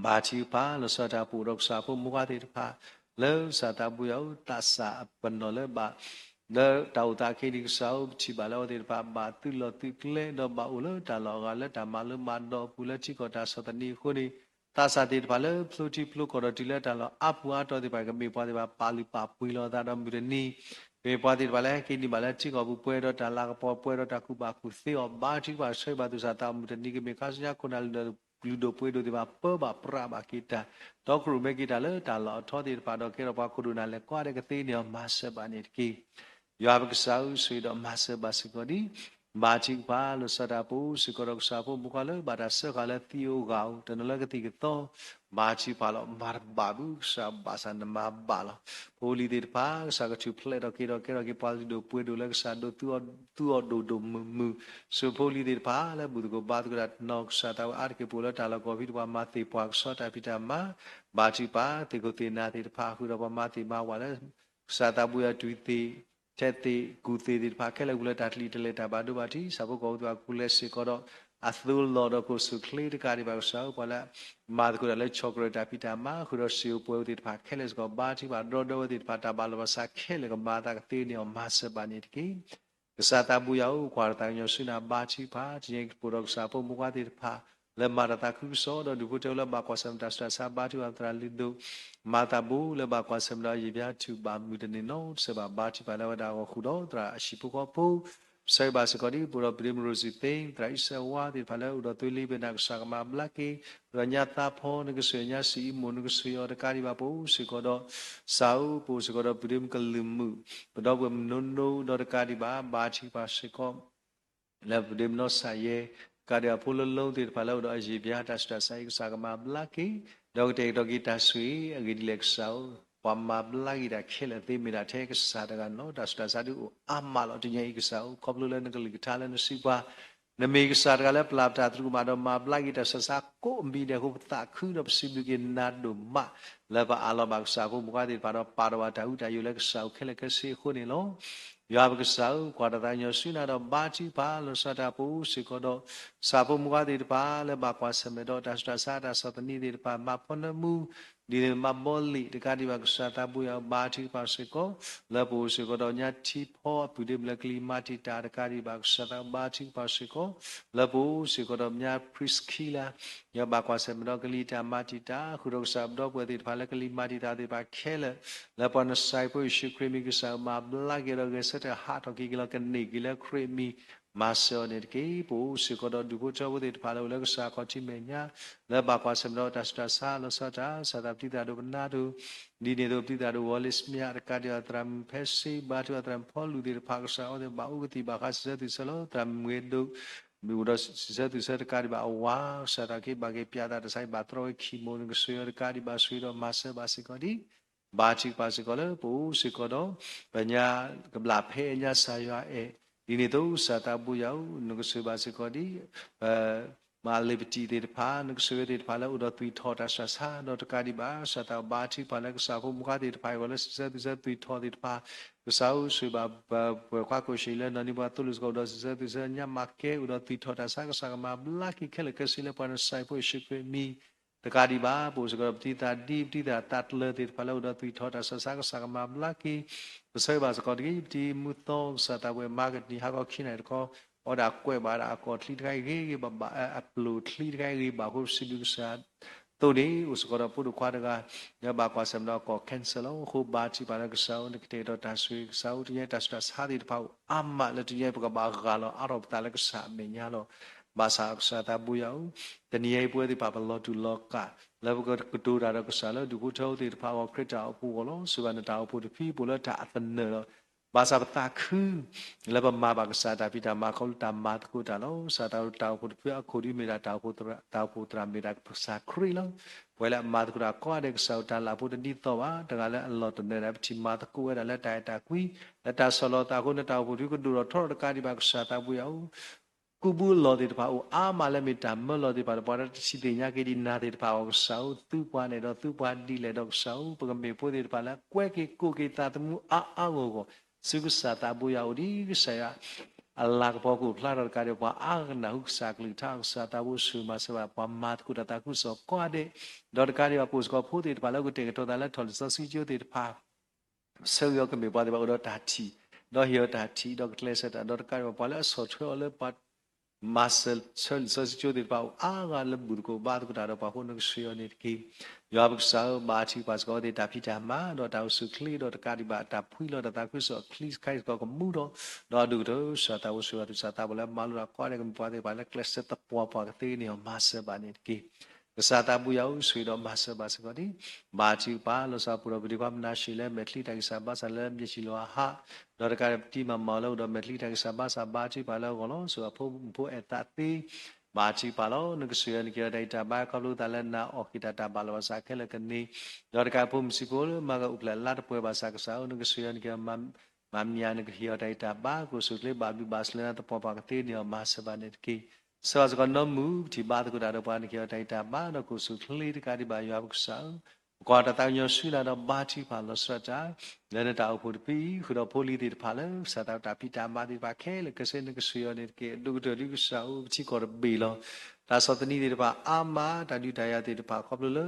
ဘာချီပါလောစတာပူရောစာဖို့မူကတိတဖာလောစတာပူယောတဆာပနလောလေဘာလောတောတာခေဒီကဆာဥချီပါလောတိတဖာဘာတုလောတိကလေတော့ဘာဥလောတာလောကလည်းတမလောမန်တော့ပူလက်ချီကောတာစတနီခုနေตาสาติพาเลพลูทีพลูกอดติเลตาลออัปวาตอติไปก็มีพอติบาปาลิปาปุยลอตาดอมบิรนี ပေပွားတိပါလဲကိဒီပါလဲချိကောဘူးပွဲတော့တာလာကပေါ်ပွဲတော့တာခုပါခုသေော်ဘာတိပါဆွေပါသူစာတာမှုတနိကမေခါစညာခုနလူလူတို့ပွဲတို့ဒီပါပေါ်ပါပရပါကိတာတော့ခရုမေကိတာလဲတာလောထောတိပါတော့ကေတော့ပါခုဒုနာလဲကွာတဲ့ကသေးနေမဆပါနေတကိရွာပကဆောက်ဆွေတော့မဆပါစကောဒီဘာချိပါလို့စတာပူစကောတော့စာဖို့မကလဲဘာသာဆခါလဲတီယိုကောတနလကတိကတော့ဘာချိပါလို့မာဘာဘူးစာဘာစနမဘာလို့ပိုလီဒီပါစာကချူဖလက်တော့ကေတော့ကေပါလီတို့ပွေတို့လဲစာတို့သူဒိုမူဆိုပိုလီဒီပါလဲဘူးကိုဘာတို့ကနောက်စာတာအာကေပူလတာလကောဗီတို့မာတိပွားဆောတာပိတာမာဘာချိပါတေကိုတေနာတေတဖာခုတော့မာတိမာဝါလဲစာတာဘူးရတူတီချက်တိကူသေးဒီဖာခဲလေကူလက်တာတလီတလက်တာဘာတို့ပါတီစဘကောသူကူလက်စီကောတော့အသူလော်တော့ကိုစုခလီတကာဒီပါဆောပါလာမာဒကူလည်းချောကလက်တာပီတာမာခုတော့စီယိုပွဲဒီဖာခဲလက်ကောဘာတီပါဒေါ်ဒေါ်ဒီဖာတာဘာလောစာခဲလေကမာတာကတေးနေမဆပါနေတကိကစားတာဘူးယောခွာတာညစနာဘာချီပါချင်းပူရောစာပုံမကွာဒီဖာle marata khuso do du ko la ba kwa sam ta sa ba tu atra li do mata bu le ba kwa sam la yi bya tu ba mu de no se ba ba ti ba la da ko khu do tra ashi pu ko pu sai ba se ko di bu ro prim rosi te tra isa wa ti ba la u do tu li be na sa ma bla ki ra nya ta pho ne ko se nya si mu ne ko se yo de ka di ba pu se ko do sa u pu se ko do prim ka lim mu ba do bu no no do de ka di ba ti ba se ko le prim no sa yeကာရဖုလလုံးတေဖလာတော့အကြီးပြားတတ်တာဆိုင်စာကမဘလကီဒေါက်တေဒေါဂီတာဆွေအဂီလက်ဆောပမဘလကီတာခဲလက်သေးမီတာထဲကစားတကနော်တတ်တာစာတူအမလောတညိကဆောကောပလူလည်းနကလီကထားလည်းနစီပါနမေကစားကလည်းပလာပတာသူမတော့မဘလကီတာဆဆာကိုအမီတဲ့ကိုတာခုတော့စီဘီကနာဒုမလဘအလဘကစားဖို့မကွာတေပါတော့ပါတော်တာဥတယူလည်းဆောခဲလက်ကစီခုနေလောရွာပကဆောကွာတတိုင်းရရှိနာတော့ဘာချီပါလို့စတာပူစီကတော့စာဖို့မွားတဲ့ပါလဲဘာကွာစမေတော့တတ်တာစာတာစတနီတဲ့ပါမဖနမှုဒီမဘောလီတကတိပါကစားတာပူရဘာချီပါစီကောလဲပူစီကတော့ညာချီဖောပူဒီဘလကလီမာတီတာတကတိပါကစားတာဘာချီပါစီကောလဲပူစီကတော့ညာပရစ်ခီလာရဘာကွာစမေတော့ကလီတာမာတီတာခုတော့စာတော့ပွဲတဲ့ပါလဲကလီမာတီတာတဲ့ပါခဲလဲပနဆိုင်ပွရှိခရမီကစားမဘလာကေရော set a heart of gigla can nigila creamy maso ne ke po sikodo du ko chawo de phala lo sa ko chi me nya la ba kwa sam do ta sa lo sa ta sa ta pita do na do ni ne do pita do walis mya ka dia tram phesi ba tu tram phol lu de pha sa o de ba u ti ba ka sa ti sa lo tram ngue do mi do sa ti sa ka di ba wa sa ta ke ba ke pya ta sai ba tro khi mo ne so yo ka di ba sui do ma sa ba si ko di ba chi pa si ko le po si ko do ba nya ka bla phe nya sa yo eဒီနေ့တော့စာတာဘူးရောက်ငကဆွေပါစကောဒီမာလီပတီတဲ့ဖာငကဆွေတဲ့ဖာလာဥဒသွီထောတာဆာဆာတော့တကဒီပါစာတာဘာတိဖာလကစာဖို့မခတဲ့ဖာကိုလည်းစက်သွီထောတဲ့ဖာကစားဆွေပါခွာကိုရှိလဲနနိဘာတူလစကောတော့စက်ညမကဲဥဒသွီထောတာဆာကစာကမဘလာကိခဲလကစီလဲပန်ဆိုင်ဖို့ရှိခွေမီတကဒီပါပိုစကောပတိတာဒီပတိတာတတ်လဲတဲ့ဖာလာဥဒသွီထောတာဆာဆာကစာကမဘလာကိใช่ป่ะสกอตที่มุตโตสตาเวมาร์เก็ตนี่ฮะก็ขี้ไหนก็อดากล้วยบาดากอดที่ไกรีบะอัปโหลดที่ไกรีบะฮูซิบิสาตัวนี้อุสกอตพูดควาดกายาบากว่าสำนักก็แคนเซิลคูบาจิบานักสาวนักเตะดอตาสุยสาวที่ยังตัดสาดิพาวอัมมาแล้วที่ยังปกบากาลอารอบตาลักษะเมียลบาสาสตาบุยาวแต่นี่ไอ้พวกที่ปาปลอดูลอกะแล้วก็กระตูดารักษาแล้วดูกูเท่าที่พาวคริสต์เอาปูกลอสุวรรณตาเอาปูที่พี่ปูแล้วตาอันเนอภาษาตาคือแล้วพอมาบักษาตาพิธามาเขาตามมาตกูตาแล้วสาตาตาปูที่พี่คนที่มีตาปูตรามีตาภาษาครีแล้วเวลามาตกูตาก็ได้สาวตาลาปูที่นี่ต่อว่าแต่ละอัลลอฮ์ตัวเนี่ยนะที่มาตกูเวลาแล้วตาคุยแล้วตาสโลตาคนตาปูที่ก็ดูเราทอดการที่บักษาตาปูยาวกูบูลอดีพาอูอามาเลมิตามลอดีพาปาร์ตสิเดียกดีนาดีพาอูสาวตุปานเดอตุปานดีเลดอกสาวปกติพูดดีพาละกวยกิกูกิตาตมูอาโกโกสุกสาตาบุยาวดีกษยาอัลลาห์พอกูพลาดการเดียวว่าอากนาหุกสักลิท่าสาตาบุสุมาสวะปามาตกุตตากุสก็เดดอดการเดียวพูดก็พูดดีพาละกูเตกตัวตาละทอลซอสิจูดีพาเซลยก็มีปาดีพาอุดตาทีดอเฮียตาทีดอกเลสตาดอดการเดียวพาละสอดช่วยเลยปา muscle so de pa aga le burko ba ko da pa ho no shio ni ki yo ba sa ba chi pas ko de ta phi ta ma do ta su kli do ta di ba ta phui lo ta ku so kli kai ko mu do du do sa ta wo su sa ta ba la ma lu ko de ko pa de ba la class ta po pa te ni muscle ba ni ki sa ta bu ya su do muscle ba sa ko di ba chi pa lo sa pu ro bi ko na shi le me kli ta sa ba sa le mi chi lo ha တော့တကယ်တီမမော်လို့တော့မက်လီတကစားပါစားပါချီပါလို့ကောလို့ဆိုတော့ဖို့အတတိပါချီပါလို့ငကဆွေရနကဒိုင်တာဘာကလို့တလည်းနာအော်ခိတတာပါလို့စားခဲလကနေတော့တကယ်ဖို့မရှိကိုမကဥပလာလာတပွဲပါစားကစားငကဆွေရနကမမ်ညာနကဟီဒိုင်တာဘာကိုစုလေဘာဘီဘာစလနာတပေါ်ပါကတိနေမဆဘာနေကီစောစကနမူဒီဘာတကတာတော့ပါနကဒိုင်တာဘာတော့ကိုစုလေတကဒီဘာရွာကစား ကွာတတောင်ညရှိလာတော့ဘာချီပါလို့စတာလည်းတောက်ဖို့ပီခုတော့ဖိုလီတီပါလဲစတာတာပီတာမာဒီပါခဲလေကစနေကဆွေရနေကေဒုကတော်ဒီကဆောချီကောဘီလောဒါစောတနီဒီပါအာမာတာဒီတရားတီပါခေါပလလ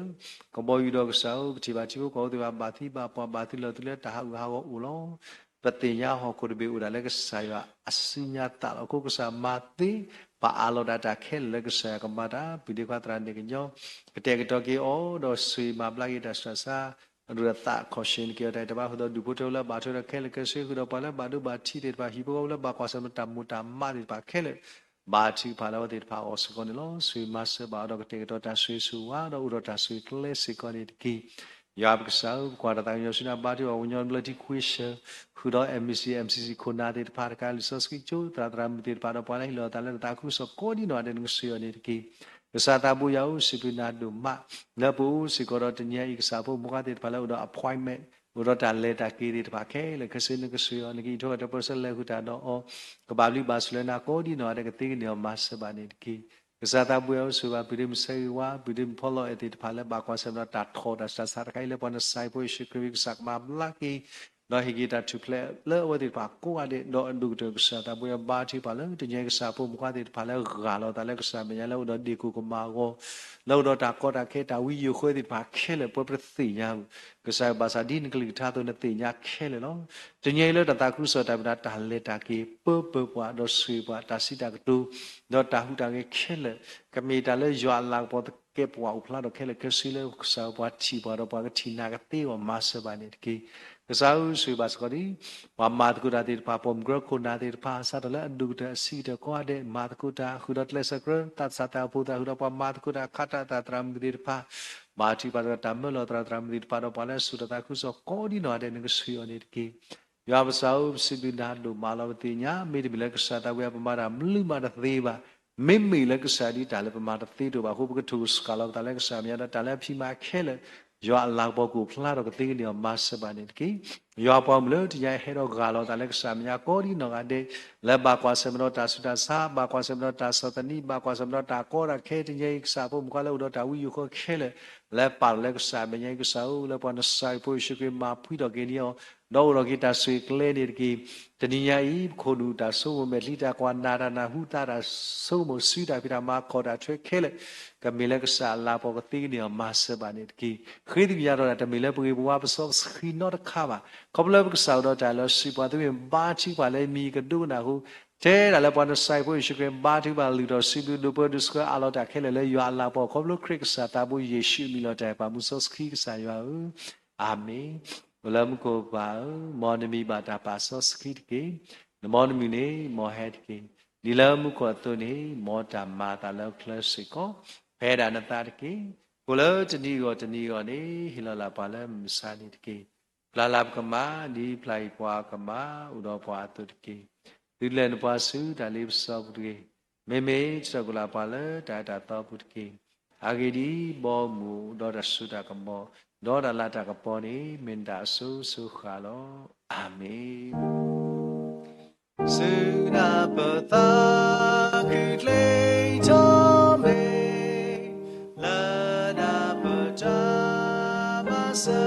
ကဘောယူတော့ကဆောချီပါချီကိုကောဒီပါဘာတိပါပွားဘာတိလောတူလဲတာဟာဟာကိုဦးလောပတိညာဟောကိုဘီဦးဒါလည်းကဆာယအစညာတာကိုကဆာမာတိပါအလောဒတာခဲလေကဆာကမာတာဘီဒီကွာတရန်နေကညောကတဲ့ကတော့ကေအောတော့ဆွေမာပလိုက်တာဆာရတာခေါရှင်ကေတဲ့တဘာဟတော့ဒူပိုတိုလာဘာထိုရခဲလေကဆွေခုတော့ပါလာဘာဒူဘာချီတဲ့ဘာဟီဘောလာဘာကွာစမတမူတာမာဒီဘာခဲလေဘာချီပါလာတဲ့ဘာအောစကောနေလို့ဆွေမဆဘာတော့ကတဲ့တော့တာဆွေဆူဝါတော့ဥတော့တာဆွေကလေးစကောနေကီယာဘကဆောကွာတာယောစနာဘာတီဝညောဘလတီခွေရှခုတော့ MCC ခုနာတဲ့ပါကလစစကီချိုတာတရာမတီပါတော့ပါလိုက်လောတာလည်းတာခုစကောဒီနော်တဲ့ငဆွေနေကီကစားတာဘူးရောက်စီပနာဒုမနဘူးစီကောတော့တညာဤကစားဖို့မကတဲ့ပါလို့တော့ appointment ဘုရတာလက်တာကီရီတပါခဲလေကစင်းကဆွေရနကီတော့တပစလဲခုတာတော့ကဘာလီဘာစလနာကောဒီနော်တဲ့ကတိနေမဆဘာနေကီကစားတာဘူးရောက်ဆိုပါပိရမဆေဝါပိရမဖော်လို့အတိတပါလဲဘာကွာစမတာထောတာစစားခိုင်လေပေါ်နဆိုင်ဖို့ရှိကရီစက်မဘလာကီတော့ဟိဂီတာတူပလက်လဲဝဒီပါကိုအတဲ့တော့ဒုတကစားတာဘူးဘာချီပါလဲတညကစားဖို့မကတဲ့ပါလဲဂါလောတာလဲကစားမရလဲတော့ဒီကူကမာကိုလောတော့တာကောတာခဲတာဝီယိုခွေးဒီပါခဲလေပေါ်ပသိညာကစားဘာစာဒီနကလီထားတော့တဲ့ညာခဲလေနော်တညလဲတတာခုစောတာပတာတာလက်တာကေပပပွားတော့ဆွေပွားတာစီတာကတူတော့တာဟုတာကေခဲလေကမီတာလဲရွာလာပေါ်ကေပွားဥဖလာတော့ခဲလေကစီလဲကစားပွားချီပွားတော့ပွားကချီနာကတေဝမဆဘာနေကေကစားဆွေပါစကဒီဝါမာတကုတာတေပါပုံဂရခုနာတေပါဆာတလဲအဒုတစီတကွာတဲ့မာတကုတာခုဒတ်လက်စကရတတ်စတာပူတာဟုတော့ပမာတကုတာခတာတာတရမ်ဒီပါမာတီပါတမလောတရမ်ဒီပါတော့ပါလဲဆုတတာခုစောကောဒီနော်တဲ့ငဆွေရနေကေယောပစာဥစီပိနာလူမာလဝတိညာမိဒီဘလကစားတာဝေပမာရမလူမာတသေးပါမိမိလကစားဒီတာလဲပမာတသေးတို့ပါဟုပကထုစကလောတာလဲကစားမြတ်တာလဲဖြီမာခဲလဲယောအလာဘောကိုဖလာတော့ကတိနေမဆဘာနေကီယောပေါ်မလို့တရားဟဲတော့ဂါလောတာလက်ဆာမြာကောဒီနော်ကတဲ့လက်ပါကွာစမတော့တာဆုတာစာပါကွာစမတော့တာသတနီပါကွာစမတော့တာကောရခဲတကြီးစာဖို့မကလို့တော့တာဝီယူခခဲလေလက်ပါလက်ကစားမငယ်ကစားဦးလက်ပေါ်နဆိုင်ဖို့ရှိကမှာဖွိတော့ကင်းရောတော့ရကီတာဆွေကလဲနေကီတဏိယာဤခိုလူတာဆိုးမဲ့လိတာကွာနာရနာဟုတာတာဆိုးမဆွီတာပြတာမှာခေါ်တာထွဲခဲလေကမေလကစားလာပေါ်ကတိနေမဆဘာနေကီခေဒီပြရတော့တမေလပကေဘဝပစောစခီနော့ခါပါကပလဘကစားတော့တာလို့စီပွားသူဘာချီပါလဲမီကဒုနာဟုတဲဒါလည်းပေါ်နဆိုင်ဖို့ရှိကဘာတိပါလူတော့စီဘူးဒုပဒုစကအလောတာခဲလေရွာလာပေါ်ကပလခရစ်စားတာဘူးယေရှုမီလောတာပါမှုစောစခီကစားရွာအာမင်ဘလမကိုပါမောနမီဘာတာပါစောစခီကေနမောနမီနေမောဟက်ကေဒီလမှုကိုတုန်နေမောတာမာတာလောကလစစ်ကိုဖဲဒါနတာတကေကိုလောတနီကိုနေဟီလာလာပါလဲမစာနေတကေပလာလာကမာဒီဖလိုက်ပွားကမာဥတော်ပွားတုတကေဒီလဲနပါစုဒါလေးစောပုတကေမေမေစကလာပါလဲတာတာတောပုတကေအာဂီဒီဘောမူဒေါ်ရဆုတာကမောဒေါ်ရလာတာကပေါ်နေမင်တာဆုခါလောအာမင်စေနာပတာခိလေချောမေလာနာပတာမဆာ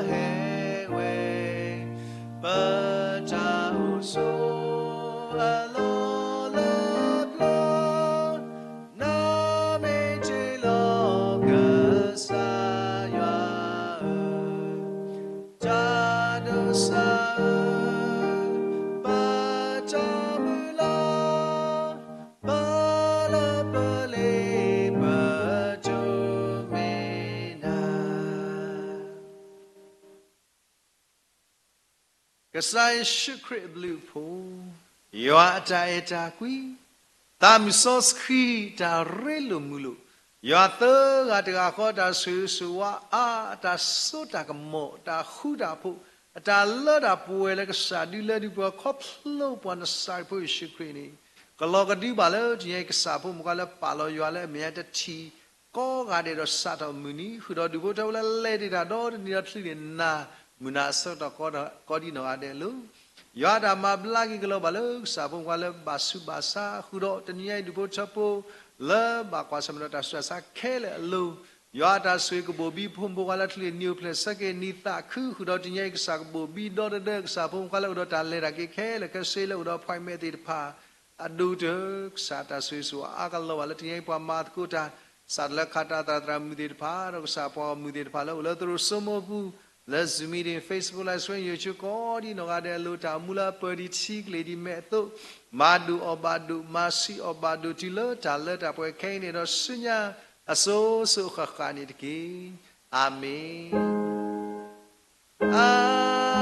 ဟေဝေပတာဥဆိုအလောလပလောနာမေချေလောကဆာယာဂျာဒုဆာပါ sai shukri blue po yo ta qui ta mi sos khi ta relu mulu yo tơ ga kho ta su wa a ta so ta ka mo ta khu ta po ta lo ta pu le ka sa di le di po kho plo po na sai po shukri ni ka lo ka di ba le ji ka sa po mo ka le pa lo yo le me ta thi ko ga de ro sa ta mu ni hu do du po ta le di ta do ni ta thi na muna so ta ko di no ade lu yo da ma bla ki lo ba lu sa po ka le ba su ba sa hu do ta ni ai du po cha po le ba kwa sa ma ta sa khe le lu yo da sui ko bo bi phom bo ka la thli new place sa ke ni ta khu hu do ti ni ai ka sa bo bi do de sa po ka le do ta le ra ke khe le ka se le do phai me ti pha adu de sa ta sui so a ka lo wa le ti ai pa ma ko ta sa le kha ta tra mu ti pha ro sa po mu ti pha le tro so mo bu Let's meet in Facebook live stream YouTube ko di no ga de lo ta mula padi chi le di me to madu obadu masi obadu ti lo ta le ta pwe khain ni do sunya aso so kha kha ni tiki amen amen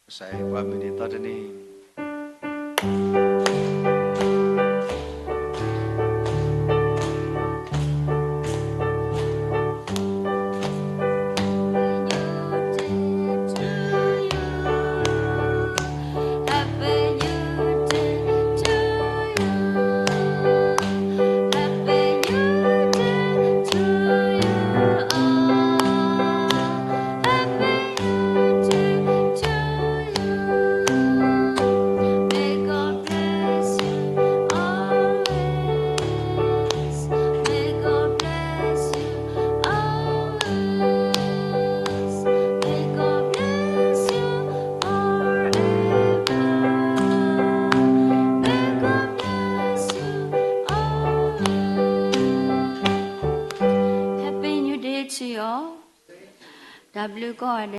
Saya buat meditasi tadi. W ก็